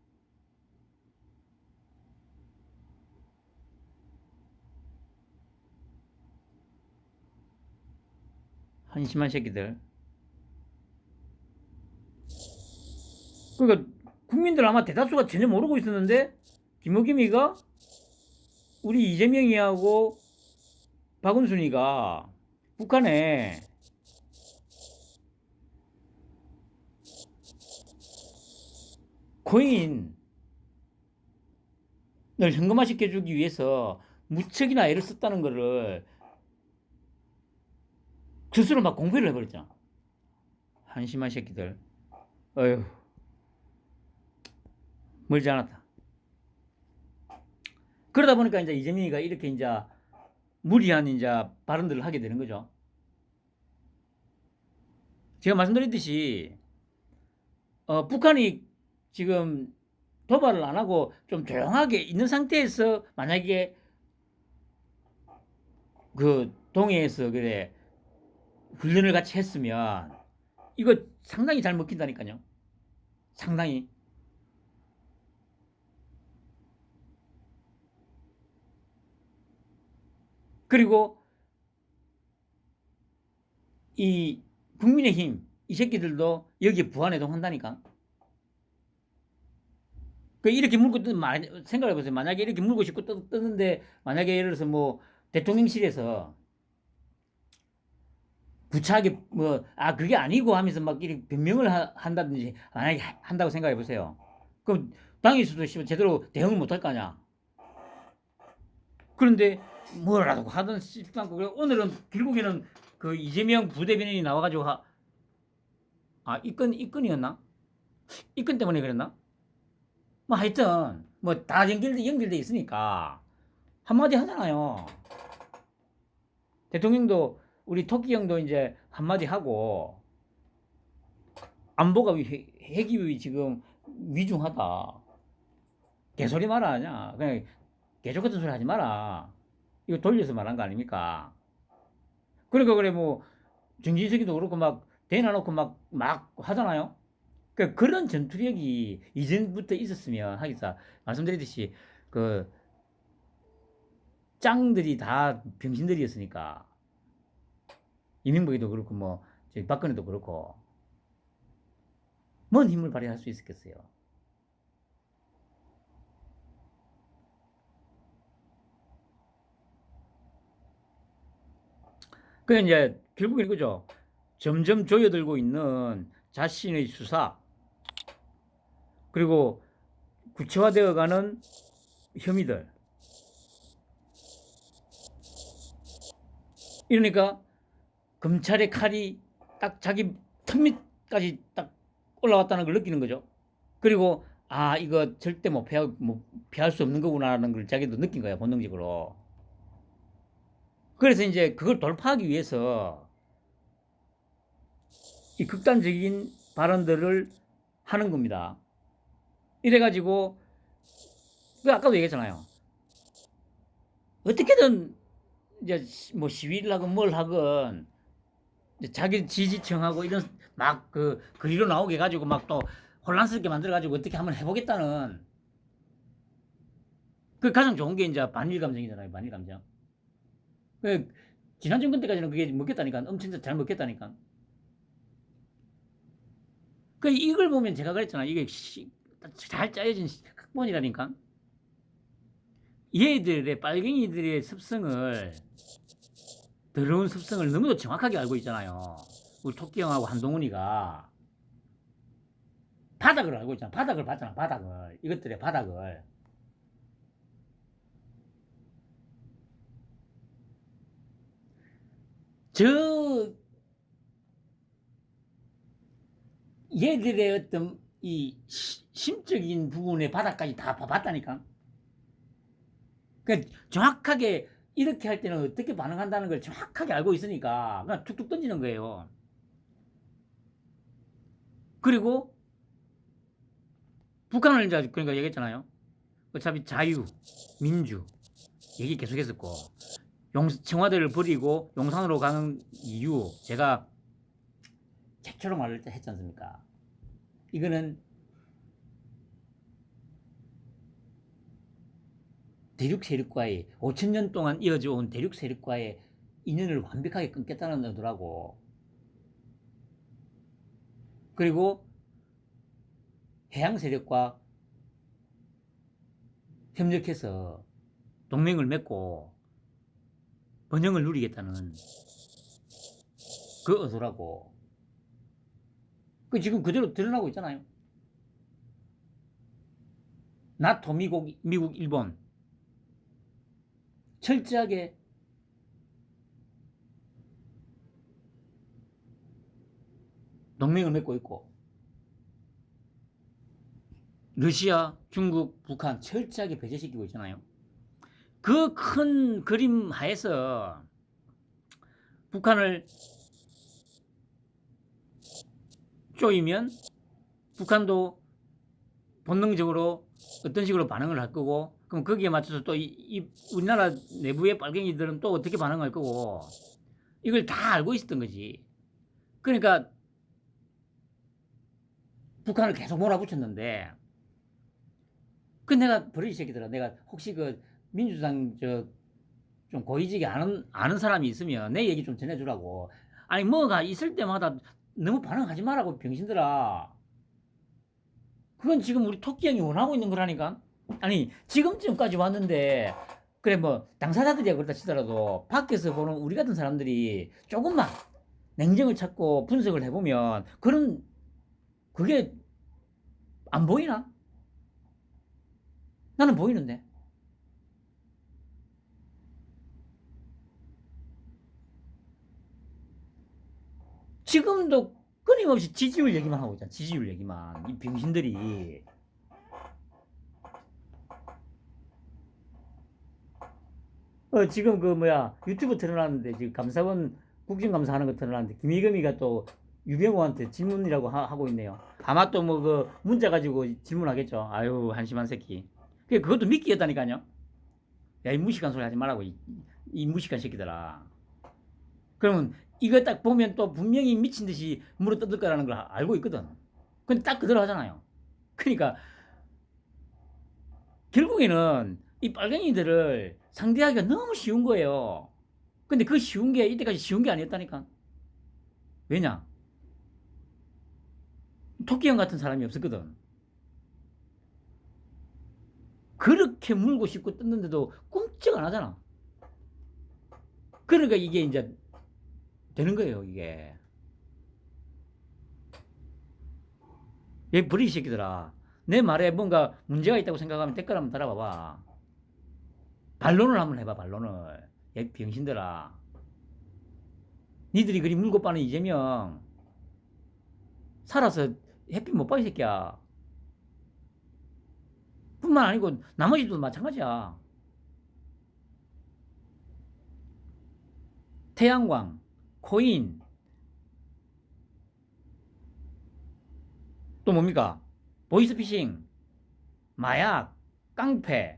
한심한 새끼들. 그러니까 국민들 아마 대다수가 전혀 모르고 있었는데 김어김이가 우리 이재명이하고 박은순이가 북한에 코인을 현금화시켜주기 위해서 무척이나 애를 썼다는 거를 스스로 막 공표를 해버렸잖아. 한심한 새끼들. 어휴, 멀지 않았다. 그러다 보니까 이제 이재명이가 이렇게 이제 무리한 이제 발언들을 하게 되는 거죠. 제가 말씀드렸듯이 북한이 지금 도발을 안 하고 좀 조용하게 있는 상태에서 만약에 그 동해에서 그래 훈련을 같이 했으면 이거 상당히 잘 먹힌다니까요. 상당히. 그리고 이 국민의힘 이 새끼들도 여기에 부안해동한다니까. 그 이렇게 물고 생각해보세요. 만약에 이렇게 물고 싶고 뜨는데 만약에 예를 들어서 뭐 대통령실에서 구차하게 뭐 그게 아니고 하면서 막 이렇게 변명을 한다든지 만약에 한다고 생각해 보세요. 그럼 당에서도 제대로 대응을 못 할 거 아니야. 그런데 뭐라도 하든 싶지 않고 오늘은 결국에는 그 이재명 부대변인이 나와가지고 아, 이건이었나? 이건 때문에 그랬나? 뭐 하여튼 뭐 다 연결돼 있으니까 한마디 하잖아요. 대통령도 우리 토끼 형도 이제 한마디 하고 안보가 핵이 지금 위중하다. 개소리 말아 하냐. 그냥 개족 같은 소리 하지 마라. 이거 돌려서 말한 거 아닙니까? 그러니까 그래 뭐 정진석이도 그렇고 막 대놔놓고 막 하잖아요. 그러니까 그런 전투력이 이전부터 있었으면 하겠다. 말씀드렸듯이 그 짱들이 다 병신들이었으니까 이명박이도 그렇고 뭐 박근혜도 그렇고 뭔 힘을 발휘할 수 있었겠어요. 그 이제 결국 이거죠. 점점 조여들고 있는 자신의 수사 그리고 구체화되어가는 혐의들. 이러니까 검찰의 칼이 딱 자기 턱밑까지 딱 올라왔다는 걸 느끼는 거죠. 그리고 아 이거 절대 피할 수 없는 거구나라는 걸 자기도 느낀 거야 본능적으로. 그래서 이제 그걸 돌파하기 위해서 이 극단적인 발언들을 하는 겁니다. 이래가지고 그 아까도 얘기했잖아요. 어떻게든 이제 뭐 시위를 하건 뭘 하건 자기 지지층하고 이런 막 그 그리로 나오게 해가지고 막 또 혼란스럽게 만들어가지고 어떻게 한번 해보겠다는 그 가장 좋은 게 이제 반일 감정이잖아요. 반일 감정. 그 지난 정권 때까지는 그게 먹겠다니까 엄청 잘 먹겠다니까. 그 이걸 보면 제가 그랬잖아요. 이게 잘 짜여진 각본이라니까. 얘들의 빨갱이들의 습성을 더러운 습성을 너무도 정확하게 알고 있잖아요. 우리 토끼 형하고 한동훈이가 바닥을 알고 있잖아. 바닥을 봤잖아. 바닥을 이것들의 바닥을. 저 얘들의 어떤 이 심적인 부분의 바닥까지 다 봤다니까. 그러니까 정확하게 이렇게 할 때는 어떻게 반응한다는 걸 정확하게 알고 있으니까 그냥 툭툭 던지는 거예요. 그리고 북한을 이제 그러니까 얘기했잖아요. 어차피 자유, 민주 얘기 계속했었고 청와대를 버리고 용산으로 가는 이유 제가 최초로 말을 했지 않습니까? 이거는 대륙 세력과의 5천 년 동안 이어져 온 대륙 세력과의 인연을 완벽하게 끊겠다는 의도라고. 그리고 해양 세력과 협력해서 동맹을 맺고 번영을 누리겠다는 그 의도라고. 그 지금 그대로 드러나고 있잖아요. 나토, 미국, 일본 철저하게 동맹을 맺고 있고 러시아, 중국, 북한 철저하게 배제시키고 있잖아요. 그 큰 그림 하에서 북한을 쪼이면 북한도 본능적으로 어떤 식으로 반응을 할 거고 그럼 거기에 맞춰서 또 우리나라 내부의 빨갱이들은 또 어떻게 반응할 거고 이걸 다 알고 있었던 거지. 그러니까 북한을 계속 몰아붙였는데 그 내가 버릇이 새끼더라. 내가 혹시 그 민주당 좀 고위직에 아는 사람이 있으면 내 얘기 좀 전해주라고. 아니 뭐가 있을 때마다 너무 반응하지 말라고 병신들아. 그건 지금 우리 토끼 형이 원하고 있는 거라니까. 아니 지금쯤까지 왔는데 그래 뭐 당사자들이야 그렇다 치더라도 밖에서 보는 우리 같은 사람들이 조금만 냉정을 찾고 분석을 해보면 그런 그게 안 보이나? 나는 보이는데. 지금도 끊임없이 지지율 얘기만 하고 있잖아. 지지율 얘기만. 이 병신들이. 지금 그 뭐야 유튜브 틀어놨는데 지금 감사원 국정감사하는 거 틀어놨는데 김희겸이가 또 유병호한테 질문이라고 하고 있네요. 아마 또 뭐 그 문자 가지고 질문하겠죠. 아유 한심한 새끼. 그것도 미끼였다니까요. 야 이 무식한 소리 하지 말라고 이 무식한 새끼들아. 그러면 이거 딱 보면 또 분명히 미친 듯이 물어 뜯을 거라는 걸 알고 있거든. 근데 딱 그대로 하잖아요. 그러니까 결국에는 이 빨갱이들을 상대하기가 너무 쉬운 거예요. 근데 그 쉬운 게 이때까지 쉬운 게 아니었다니까. 왜냐? 토끼형 같은 사람이 없었거든. 그렇게 물고 싶고 뜯는데도 꼼짝 안 하잖아. 그러니까 이게 이제 되는 거예요, 이게. 얘 버리 새끼들아. 내 말에 뭔가 문제가 있다고 생각하면 댓글 한번 달아봐봐. 반론을 한번 해봐, 반론을. 얘 병신들아. 니들이 그리 물고 빠는 이재명. 살아서 햇빛 못 봐, 이 새끼야. 뿐만 아니고 나머지도 마찬가지야. 태양광, 코인, 또 뭡니까? 보이스피싱, 마약, 깡패.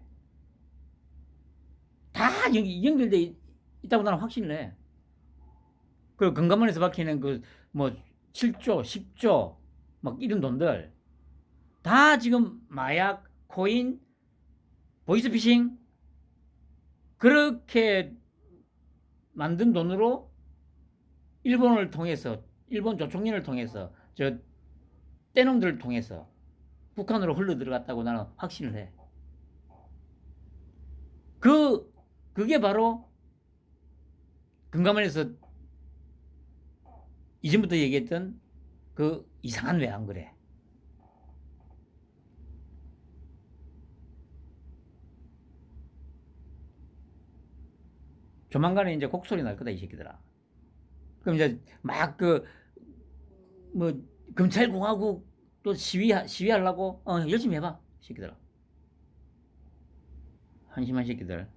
다 연결돼 있다고 나는 확신을 해. 그리고 금감원에서 박히는 그 뭐 7조, 10조 막 이런 돈들 다 지금 마약, 코인, 보이스피싱 그렇게 만든 돈으로 일본을 통해서 일본 조총련을 통해서 저 떼놈들을 통해서 북한으로 흘러 들어갔다고 나는 확신을 해. 그게 바로 금감원에서 이전부터 얘기했던 그 이상한 외환거래. 조만간에 이제 곡소리 날 거다, 이 새끼들아. 그럼 이제 막 뭐 검찰공화국 또 시위하려고 열심히 해봐, 이 새끼들아. 한심한 새끼들.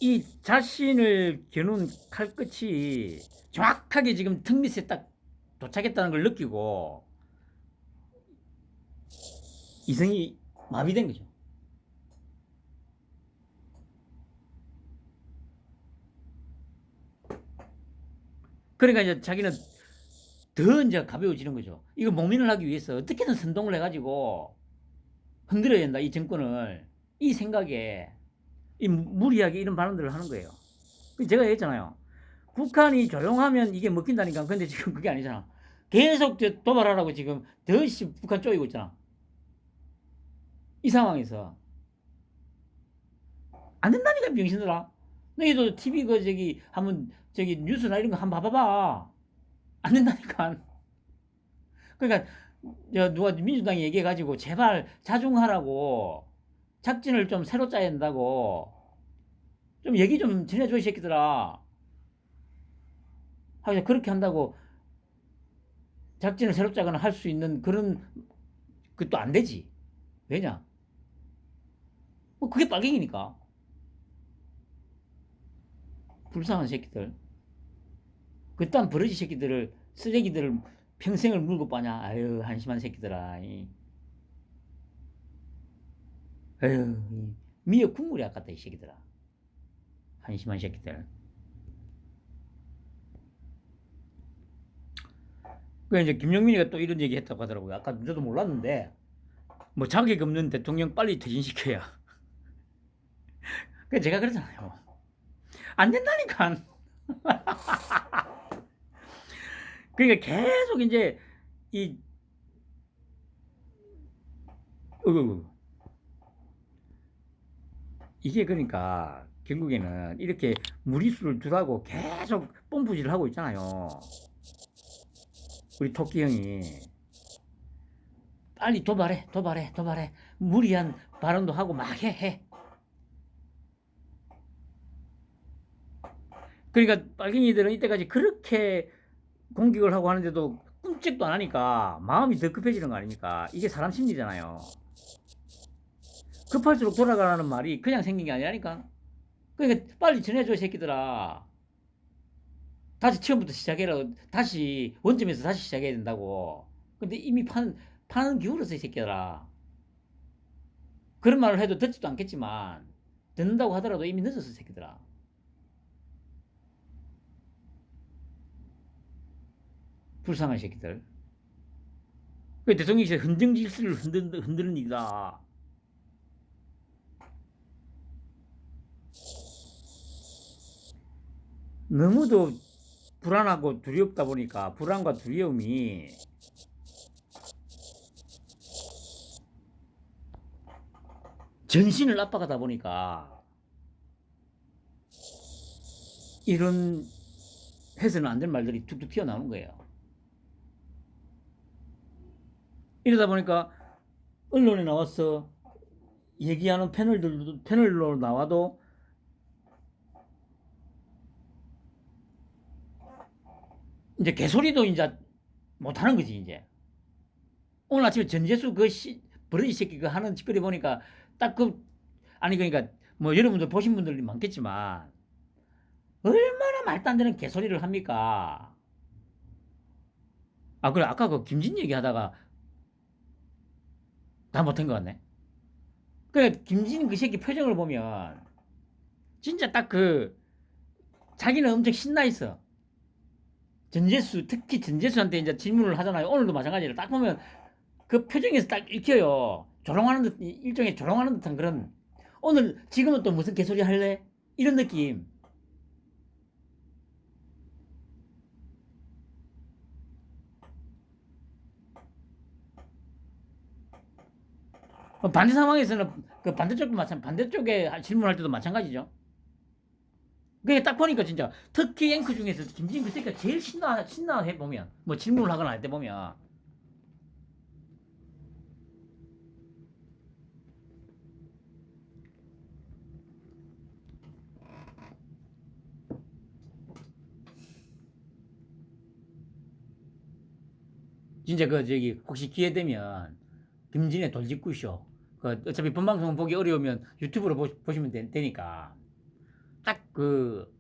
이 자신을 겨눈 칼끝이 정확하게 지금 턱 밑에 딱 도착했다는 걸 느끼고 이성이 마비된 거죠. 그러니까 이제 자기는 더 이제 가벼워지는 거죠. 이거 목민을 하기 위해서 어떻게든 선동을 해가지고 흔들어야 된다, 이 정권을. 이 생각에 이 무리하게 이런 발언들을 하는 거예요. 제가 얘기했잖아요. 북한이 조용하면 이게 먹힌다니까. 근데 지금 그게 아니잖아. 계속 도발하라고 지금 더 북한 쪼이고 있잖아. 이 상황에서 안 된다니까, 병신들아. 너희도 TV 한번 뉴스나 이런 거 한번 봐봐봐. 안 된다니까. 그러니까 누가 민주당이 얘기해가지고 제발 자중하라고, 작전을 좀 새로 짜야 된다고 좀 얘기 좀 전해줘, 이 새끼들아. 하여튼 그렇게 한다고 작전을 새로 짜거나 할 수 있는 그런 그것도 안 되지. 왜냐? 뭐 그게 빨갱이니까. 불쌍한 새끼들. 그딴 버러지 새끼들을, 쓰레기들을 평생을 물고 빠냐. 아유 한심한 새끼들아. 아유 미역 국물이 아깝다, 이 새끼들아. 한심한 새끼들. 그 이제 김영민이가 또 이런 얘기 했다고 하더라고요. 아까 저도 몰랐는데 뭐 자격 없는 대통령 빨리 퇴진시켜야. 그 제가 그러잖아요. 안 된다니까. 그러니까 계속 이제 이 이게 그러니까 결국에는 이렇게 무리수를 두라고 계속 뽐뿌질을 하고 있잖아요. 우리 토끼 형이 빨리 도발해. 무리한 발언도 하고 막 해. 그러니까 빨갱이들은 이때까지 그렇게 공격을 하고 하는데도 꿈쩍도 안 하니까 마음이 더 급해지는 거 아닙니까? 이게 사람 심리잖아요. 급할수록 돌아가라는 말이 그냥 생긴 게 아니라니까. 그러니까 빨리 전해줘, 이 새끼들아. 다시 처음부터 시작해라. 다시 원점에서 다시 시작해야 된다고. 근데 이미 판은 기울었어, 이 새끼들아. 그런 말을 해도 듣지도 않겠지만 듣는다고 하더라도 이미 늦었어, 이 새끼들아. 불쌍한 새끼들. 그 대통령이 흔적 질서를 흔드는 일이다. 너무도 불안하고 두렵다 보니까 불안과 두려움이 전신을 압박하다 보니까 이런 해서는 안 될 말들이 툭툭 튀어나오는 거예요. 이러다 보니까 언론에 나와서 얘기하는 패널로 나와도 이제 개소리도 이제 못하는 거지, 이제. 오늘 아침에 전재수 버러지 새끼 그 하는 짓거리 보니까 딱 아니, 그러니까 뭐 여러분들 보신 분들이 많겠지만 얼마나 말도 안 되는 개소리를 합니까? 아, 그래. 아까 그 김진 얘기하다가 다 못한 것 같네. 그 김진 그 새끼 표정을 보면 진짜 딱 자기는 엄청 신나 있어. 특히 전재수한테 이제 질문을 하잖아요. 오늘도 마찬가지로 딱 보면 그 표정에서 딱 읽혀요. 조롱하는 듯, 일종의 조롱하는 듯한 그런, 오늘, 지금은 또 무슨 개소리 할래? 이런 느낌. 반대 상황에서는 그 반대쪽에 질문할 때도 마찬가지죠. 그게 딱 보니까 진짜, 특히 앵커 중에서 김진 그 새끼가 제일 신나 해보면, 뭐 질문을 하거나 할 때 보면, 진짜 혹시 기회 되면, 김진의 돌직구쇼. 어차피 본방송 보기 어려우면 유튜브로 보시면 되니까. 딱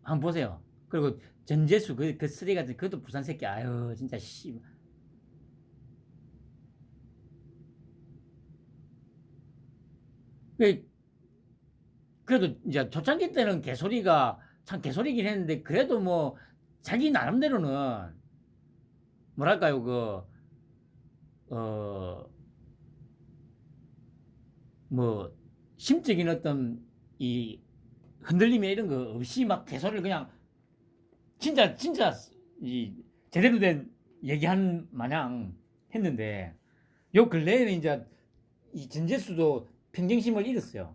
한번 보세요. 그리고 전재수 그 쓰레기 같은, 그것도 부산 새끼. 아유, 진짜, 씨. 그래도 이제 초창기 때는 개소리가 참 개소리긴 했는데, 그래도 뭐, 자기 나름대로는, 뭐랄까요, 어, 뭐, 심적인 어떤 이 흔들림이 이런 거 없이 막 개소리를 그냥 진짜 이 제대로 된 얘기한 마냥 했는데, 요 근래에는 이제 이 전재수도 평정심을 잃었어요.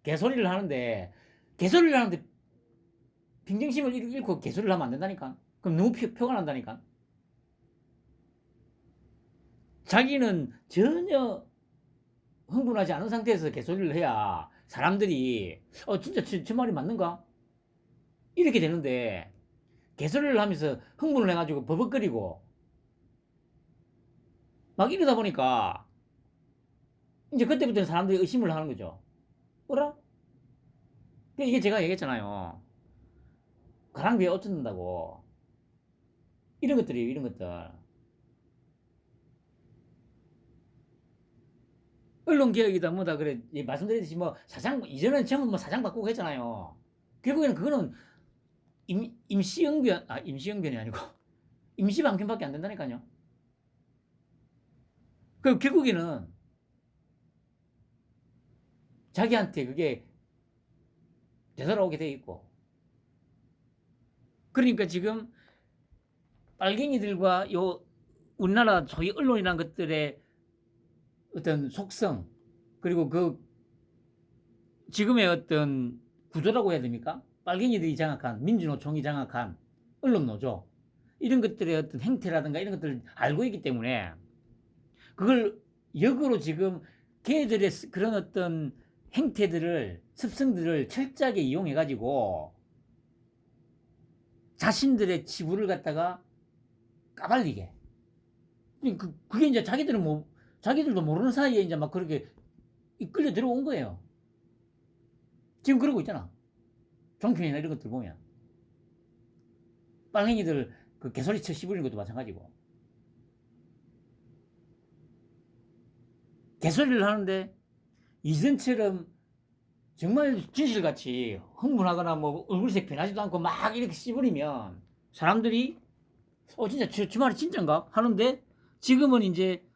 개소리를 하는데 평정심을 잃고 개소리를 하면 안 된다니까. 그럼 너무 표가 난다니까. 자기는 전혀 흥분하지 않은 상태에서 개소리를 해야 사람들이 진짜 저 말이 맞는가? 이렇게 되는데, 개소리를 하면서 흥분을 해가지고 버벅거리고 막 이러다 보니까 이제 그때부터는 사람들이 의심을 하는 거죠. 어라? 이게 제가 얘기했잖아요. 가랑비에 어쩐다고. 이런 것들이에요, 이런 것들. 언론개혁이다 뭐다 그래 말씀드렸듯이 뭐 이전에는 전부 뭐 사장 바꾸고 했잖아요. 결국에는 그거는 임시응변이 아니고 임시방편밖에 안 된다니까요. 그 결국에는 자기한테 그게 되돌아오게 돼 있고, 그러니까 지금 빨갱이들과 우리나라 소위 언론이라는 것들의 어떤 속성, 그리고 지금의 어떤 구조라고 해야 됩니까? 빨갱이들이 장악한, 민주노총이 장악한 언론노조, 이런 것들의 어떤 행태라든가 이런 것들을 알고 있기 때문에 그걸 역으로 지금 걔들의 그런 어떤 행태들을, 습성들을 철저하게 이용해가지고 자신들의 치부를 갖다가 까발리게. 그게 이제 자기들도 모르는 사이에 이제 막 그렇게 이끌려 들어온 거예요. 지금 그러고 있잖아. 종편이나 이런 것들 보면. 빨갱이들 그 개소리 쳐 씹으리는 것도 마찬가지고. 개소리를 하는데 이전처럼 정말 진실같이 흥분하거나 뭐 얼굴색 변하지도 않고 막 이렇게 씹으리면 사람들이 진짜 저 말이 진짠가 하는데 지금은 이제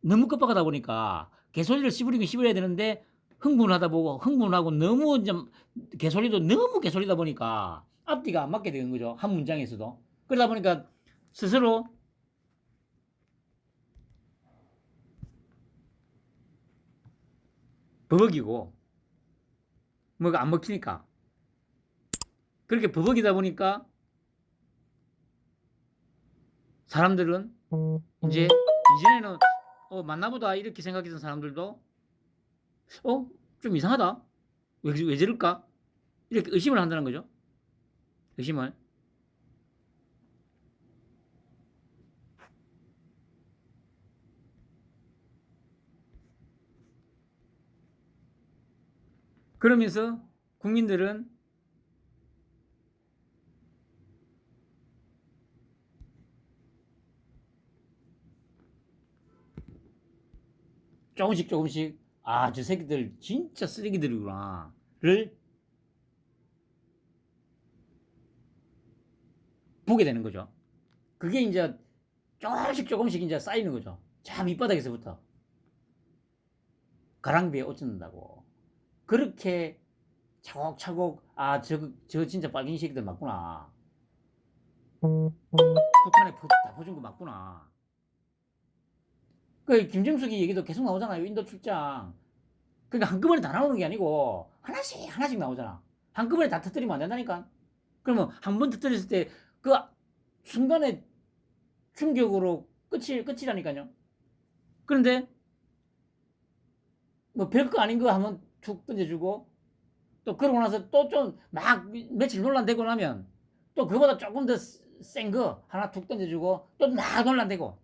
너무 급박하다 보니까 개소리를 씹으리긴 씹어야 되는데 흥분하고 너무 좀 개소리도 너무 개소리다 보니까 앞뒤가 안 맞게 되는 거죠. 한 문장에서도. 그러다 보니까 스스로 버벅이고 뭐가 안 먹히니까 그렇게 버벅이다 보니까 사람들은 이제 이전에는 맞나보다 이렇게 생각했던 사람들도 좀 이상하다. 왜 저럴까? 이렇게 의심을 한다는 거죠. 의심을. 그러면서 국민들은 조금씩 저 새끼들 진짜 쓰레기들이구나를 보게 되는 거죠. 그게 이제 조금씩 이제 쌓이는 거죠. 참 밑바닥에서부터 가랑비에 옷 젖는다고. 그렇게 차곡차곡 저 진짜 빨갱이 새끼들 맞구나. 북한에 다 퍼준 거 맞구나. 그 김정숙이 얘기도 계속 나오잖아요. 인도 출장. 그러니까 한꺼번에 다 나오는 게 아니고 하나씩 나오잖아. 한꺼번에 다 터뜨리면 안 된다니까. 그러면 한 번 터뜨렸을 때 그 순간에 충격으로 끝이라니까요. 그런데 뭐 별거 아닌 거 한번 툭 던져주고 또 그러고 나서 또 좀 막 며칠 논란되고 나면 또 그보다 조금 더 센 거 하나 툭 던져주고 또 막 논란되고.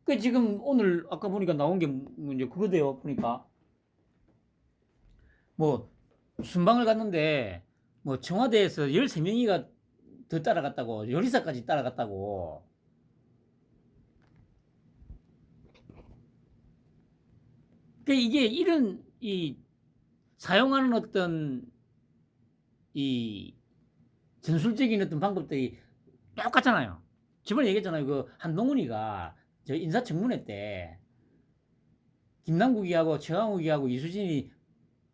그 지금 오늘 아까 보니까 나온 게 이제 그거대요. 보니까 뭐 순방을 갔는데 뭐 청와대에서 13명이가 더 따라갔다고, 요리사까지 따라갔다고. 그 이게 이런 사용하는 어떤 이 전술적인 어떤 방법들이 똑같잖아요. 저번에 얘기했잖아요. 그 한동훈이가 저 인사청문회 때 김남국이하고 최강욱이하고 이수진이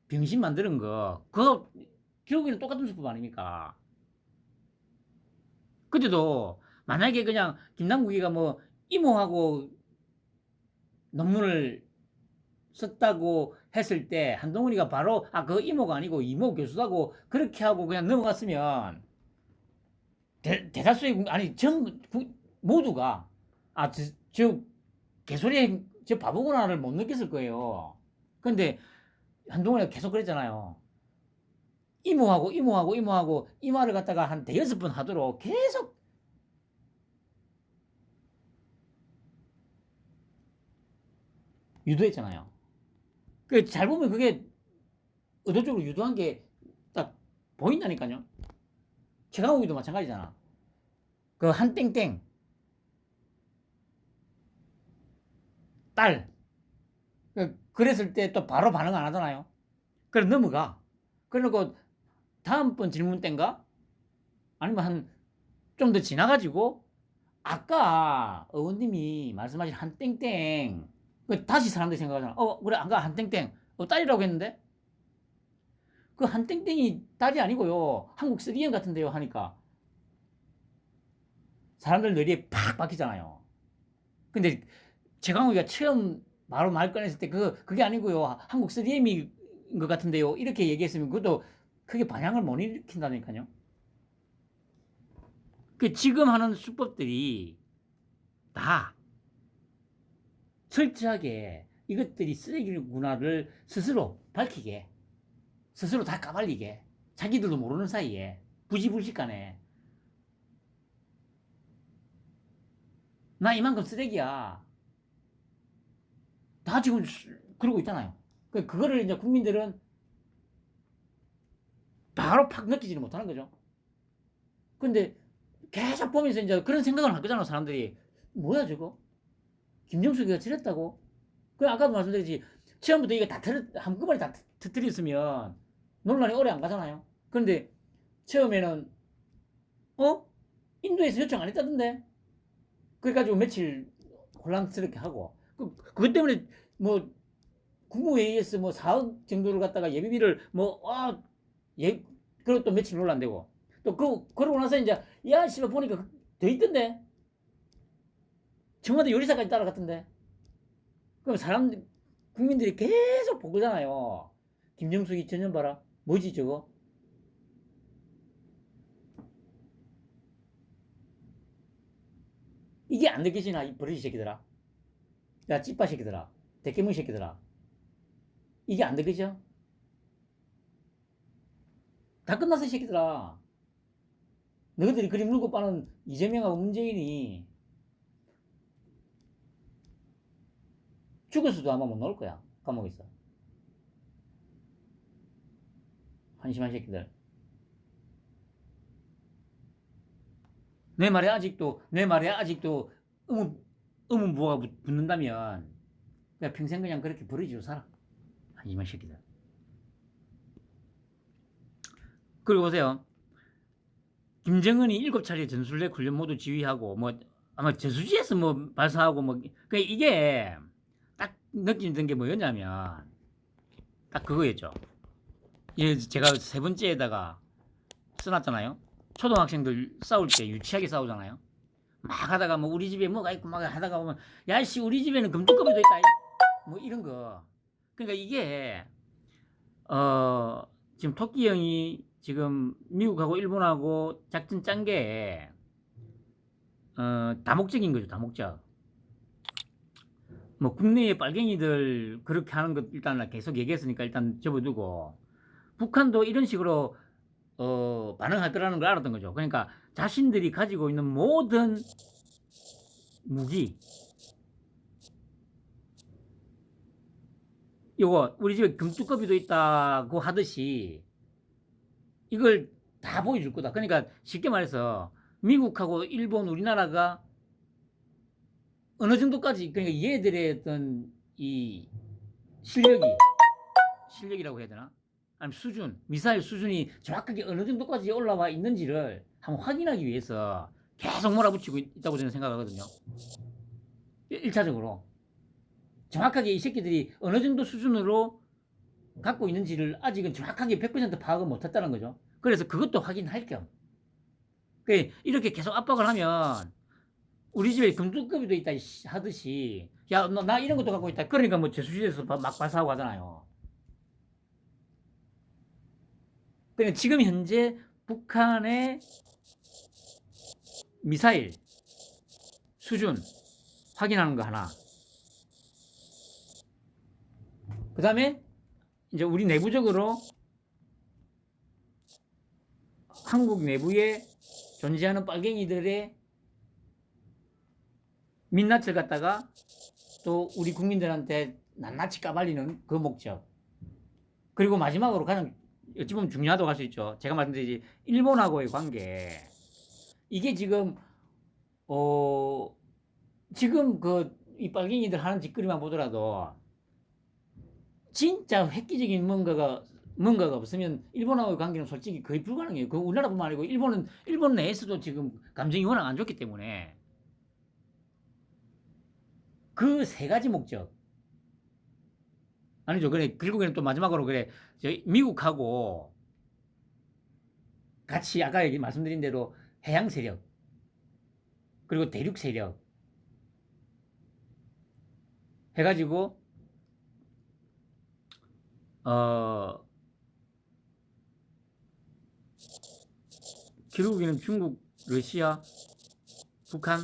병신 만드는 거 그거 결국에는 똑같은 수법 아닙니까? 그때도 만약에 그냥 김남국이가 뭐 이모하고 논문을 썼다고 했을 때 한동훈이가 바로 그 이모가 아니고 이모 교수다고 그렇게 하고 그냥 넘어갔으면 대다수의 아니 전 모두가 저 개소리에 저 바보구나를 못 느꼈을 거예요. 근데 한동훈이가 계속 그랬잖아요. 이모하고 이 말을 갖다가 한 대여섯 번 하도록 계속 유도했잖아요. 잘 보면 그게 의도적으로 유도한 게 딱 보인다니까요. 최강욱이도 마찬가지잖아. 그 한땡땡 딸 그랬을 때 또 바로 반응 안 하잖아요. 그래 넘어가. 그리고 다음번 질문 때인가 아니면 한 좀 더 지나가지고 아까 의원님이 말씀하신 한땡땡 다시 사람들이 생각하잖아. 그래 아까 한땡땡 딸이라고 했는데 그 한땡땡이 딸이 아니고요. 한국 3M 같은데요 하니까 사람들 뇌리에 팍 박히잖아요. 근데 최강욱이가 처음 바로 말 꺼냈을 때 그게 아니고요. 한국 3M인 것 같은데요. 이렇게 얘기했으면 그것도 크게 반향을 못 일으킨다니까요. 지금 하는 수법들이 다 철저하게 이것들이 쓰레기구나를 스스로 밝히게, 스스로 다 까발리게, 자기들도 모르는 사이에 부지불식간에 나 이만큼 쓰레기야. 다 지금 그러고 있잖아요. 그거를 이제 국민들은 바로 팍 느끼지는 못하는 거죠. 근데 계속 보면서 이제 그런 생각을 할 거잖아, 사람들이. 뭐야, 저거? 김정숙이가 저랬다고? 그 아까도 말씀드렸지. 처음부터 이게 다 한꺼번에 다 터뜨렸으면 논란이 오래 안 가잖아요. 그런데 처음에는, 인도에서 요청 안 했다던데? 그래가지고 며칠 혼란스럽게 하고. 그것 때문에 뭐, 국무회의에서 뭐 4억 정도를 갖다가 예비비를 그리고 또 며칠 논란되고. 또 그러고 나서 이제, 야, 씨발, 보니까 더 있던데? 청와대 요리사까지 따라갔던데? 그럼 국민들이 계속 보잖아요. 김정숙이 전년 봐라. 뭐지, 저거? 이게 안 느껴지나, 이 버러지 새끼들아? 야, 찌빠 새끼들아. 대깨문 새끼들아. 이게 안 느껴져? 다 끝났어, 이 새끼들아. 너희들이 그리 물고 빠는 이재명하고 문재인이 죽었어도 아마 못 나올 거야. 감옥에서. 한심한 새끼들. 내 말에 아직도 의문부호가 붙는다면 그냥 평생 그냥 그렇게 버리지로 살아. 한심한 새끼들. 그리고 보세요. 김정은이 7차례 전술핵 훈련 모두 지휘하고 뭐 아마 저수지에서 뭐 발사하고 뭐 이게 딱 느끼는 게 뭐였냐면 딱 그거였죠. 제가 세 번째에다가 써놨잖아요. 초등학생들 싸울 때 유치하게 싸우잖아요. 막 하다가 뭐 우리 집에 뭐가 있고 막 하다가 보면 야씨 우리 집에는 금뚜껑이도 있다 뭐 이런 거. 그러니까 이게 지금 토끼 형이 지금 미국하고 일본하고 작전 짠 게 다목적인 거죠. 다목적. 뭐 국내의 빨갱이들 그렇게 하는 것 일단 계속 얘기했으니까 일단 접어두고 북한도 이런 식으로 반응할 거라는 걸 알았던 거죠. 그러니까 자신들이 가지고 있는 모든 무기 이거 우리 집에 금뚜껑이도 있다고 하듯이 이걸 다 보여줄 거다. 그러니까 쉽게 말해서 미국하고 일본, 우리나라가 어느 정도까지 그러니까 얘들의 어떤 이 실력이라고 해야 되나? 아니면 수준, 미사일 수준이 정확하게 어느 정도까지 올라와 있는지를 한번 확인하기 위해서 계속 몰아붙이고 있다고 저는 생각하거든요. 1차적으로. 정확하게 이 새끼들이 어느 정도 수준으로 갖고 있는지를 아직은 정확하게 100% 파악을 못했다는 거죠. 그래서 그것도 확인할 겸. 이렇게 계속 압박을 하면 우리 집에 금두급이도 있다 하듯이 야, 나 이런 것도 갖고 있다. 그러니까 뭐 제수시에서 막 발사하고 하잖아요. 그러니까 지금 현재 북한의 미사일 수준 확인하는 거 하나. 그 다음에 이제 우리 내부적으로 한국 내부에 존재하는 빨갱이들의 민낯을 갖다가 또 우리 국민들한테 낱낱이 까발리는 그 목적. 그리고 마지막으로 가장 어찌 보면 중요하다고 할 수 있죠. 제가 말씀드리지 일본하고의 관계. 이게 지금 지금 이 빨갱이들 하는 짓거리만 보더라도 진짜 획기적인 뭔가가 없으면 일본하고의 관계는 솔직히 거의 불가능해요. 그 우리나라뿐만 아니고 일본 내에서도 지금 감정이 워낙 안 좋기 때문에 그 세 가지 목적. 아니죠. 그래 결국에는 또 마지막으로 그래 미국하고 같이 아까 말씀드린 대로 해양 세력 그리고 대륙 세력 해가지고 결국에는 중국, 러시아, 북한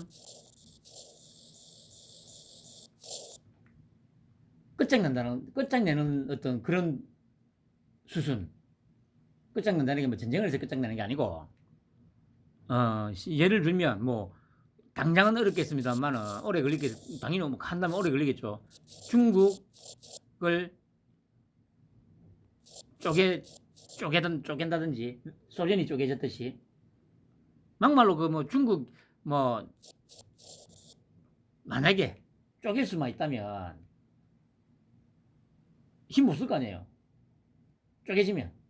끝장내는 어떤 그런 수준. 끝장낸다는 게 뭐 전쟁을 해서 끝장내는 게 아니고 예를 들면 뭐 당장은 어렵겠습니다만은 오래 걸리겠, 당연히 뭐 한다면 오래 걸리겠죠. 중국을 쪼갠다든지 소련이 쪼개졌듯이 막말로 그 뭐 중국 뭐 만약에 쪼갤 수만 있다면 힘 못 쓸 거 아니에요. 쪼개지면.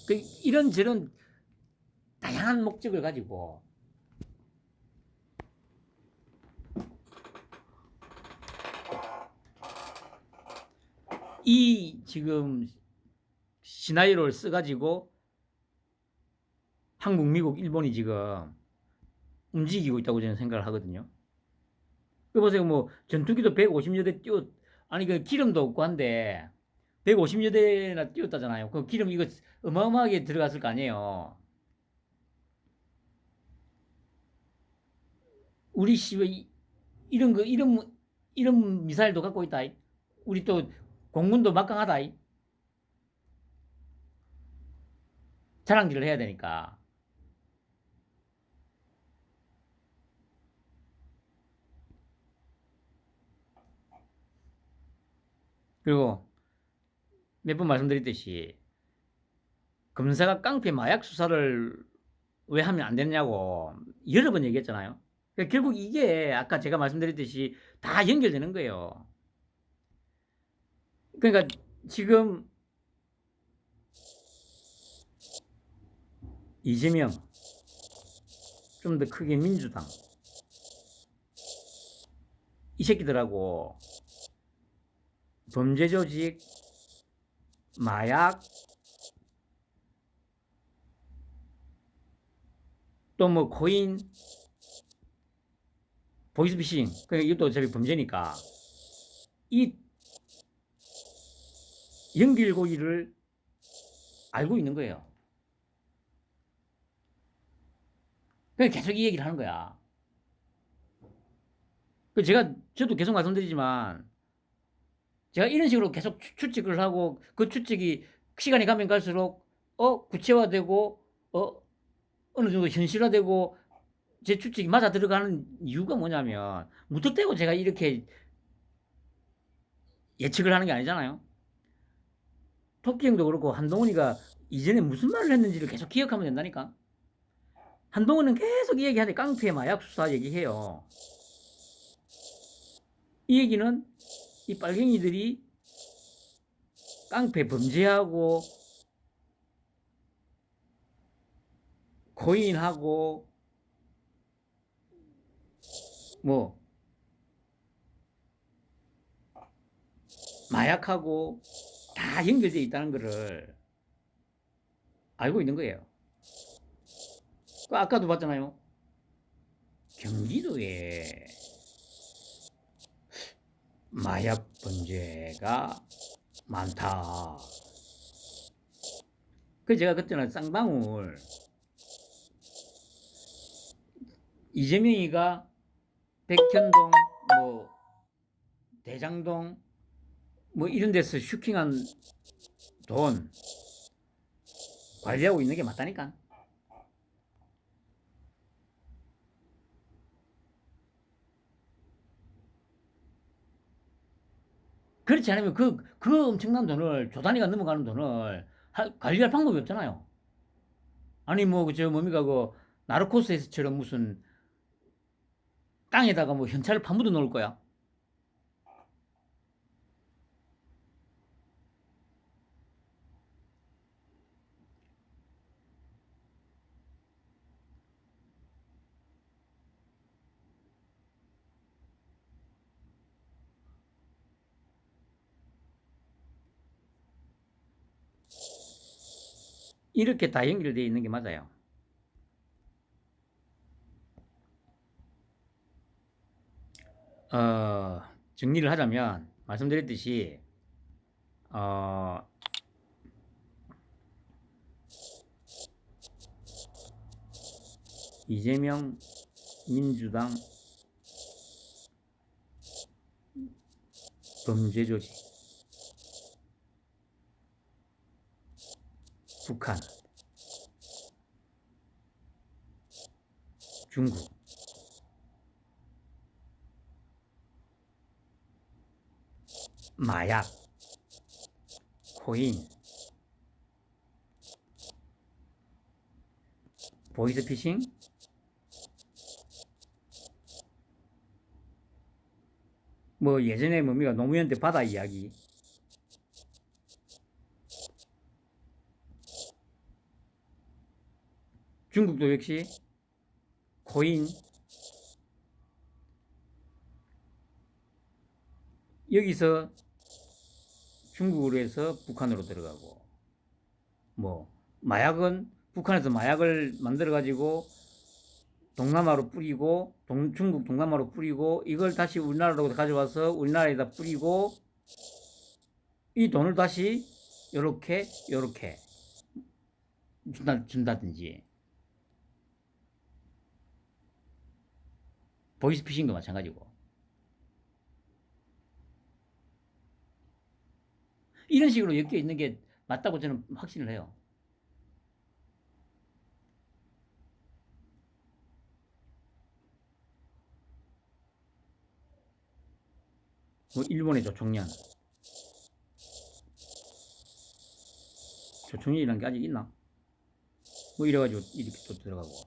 그 이런저런 다양한 목적을 가지고 이 지금 시나리오를 써가지고 한국, 미국, 일본이 지금 움직이고 있다고 저는 생각을 하거든요. 그 보세요, 뭐 전투기도 150여 대 아니 그 기름도 없고 한데 150여 대나 띄웠다잖아요. 그 기름 이거 어마어마하게 들어갔을 거 아니에요. 우리 이런 거 이런 미사일도 갖고 있다. 우리 또 공군도 막강하다. 자랑질을 해야 되니까. 그리고 몇 번 말씀드렸듯이 검사가 깡패 마약 수사를 왜 하면 안 되느냐고 여러 번 얘기했잖아요. 그러니까 결국 이게 아까 제가 말씀드렸듯이 다 연결되는 거예요. 그러니까 지금 이재명, 좀 더 크게 민주당, 이 새끼들하고 범죄 조직, 마약, 또 뭐 코인, 보이스피싱, 그러니까 이것도 어차피 범죄니까 이 연결고리를 알고 있는 거예요. 그래서 계속 이 얘기를 하는 거야. 저도 계속 말씀드리지만 제가 이런 식으로 계속 추측을 하고 그 추측이 시간이 가면 갈수록 구체화되고 어느 정도 현실화되고 제 추측이 맞아 들어가는 이유가 뭐냐면 무턱대고 제가 이렇게 예측을 하는 게 아니잖아요. 토끼 형도 그렇고 한동훈이가 이전에 무슨 말을 했는지를 계속 기억하면 된다니까. 한동훈은 계속 이 얘기하는데 깡패 마약 수사 얘기해요. 이 얘기는 이 빨갱이들이 깡패 범죄하고 코인하고 뭐 마약하고 다 연결되어 있다는 것을 알고 있는 거예요. 아까도 봤잖아요. 경기도에 마약 범죄가 많다. 그래서 제가 그때는 쌍방울 이재명이가 백현동 뭐 대장동 뭐 이런 데서 슈킹한 돈 관리하고 있는 게 맞다니까. 그렇지 않으면 그 엄청난 돈을 조단위가 넘어가는 돈을 관리할 방법이 없잖아요. 아니 뭐 저 뭡니까 그 나르코스에서처럼 무슨 땅에다가 뭐 현찰을 파묻어 놓을 거야. 이렇게 다 연결되어 있는 게 맞아요. 정리를 하자면 말씀드렸듯이 이재명 민주당 범죄 조직 북한, 중국, 마약, 코인, 보이스피싱, 뭐 예전에 뭡니까 노무현 때 바다 이야기, 중국도 역시 코인, 여기서 중국으로 해서 북한으로 들어가고, 뭐 마약은 북한에서 마약을 만들어 가지고 동남아로 뿌리고, 중국 동남아로 뿌리고, 이걸 다시 우리나라로 가져와서 우리나라에다 뿌리고, 이 돈을 다시 요렇게 준다든지, 보이스피싱도 마찬가지고. 이런 식으로 엮여 있는 게 맞다고 저는 확신을 해요. 뭐 일본의 조총련이라는 게 아직 있나? 뭐 이래가지고 이렇게 또 들어가고.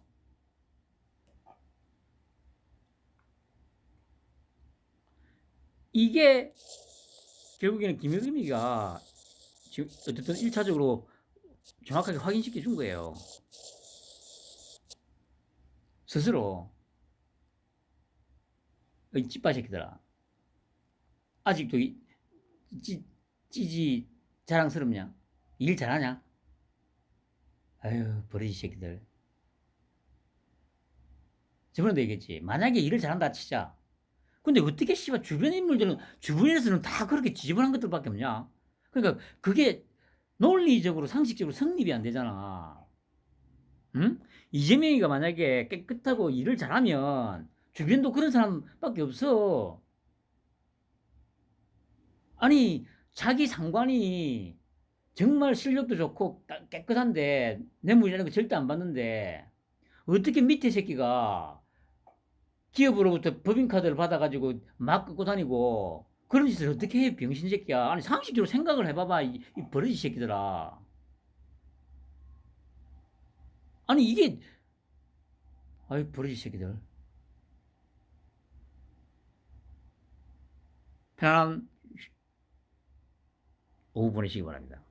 이게 결국에는 김여김이가 지금 어쨌든 1차적으로 정확하게 확인시켜 준 거예요. 스스로. 이 찌빠 새끼들아. 아직도 찌지 자랑스럽냐? 일 잘하냐? 아유, 버러지 새끼들. 저번에도 얘기했지. 만약에 일을 잘한다 치자. 근데 어떻게 씨발 주변 인물들은 주변에서는 다 그렇게 지저분한 것들밖에 없냐? 그러니까 그게 논리적으로 상식적으로 성립이 안 되잖아. 응? 이재명이가 만약에 깨끗하고 일을 잘하면 주변도 그런 사람밖에 없어. 아니 자기 상관이 정말 실력도 좋고 깨끗한데 뇌물이라는 거 절대 안 받는데 어떻게 밑에 새끼가 기업으로부터 법인카드를 받아가지고 막 끊고 다니고 그런 짓을 어떻게 해 병신 새끼야. 아니 상식적으로 생각을 해봐봐 이 버러지 새끼들아. 아니 이게 아이 버러지 새끼들. 편안한 오후 보내시기 바랍니다.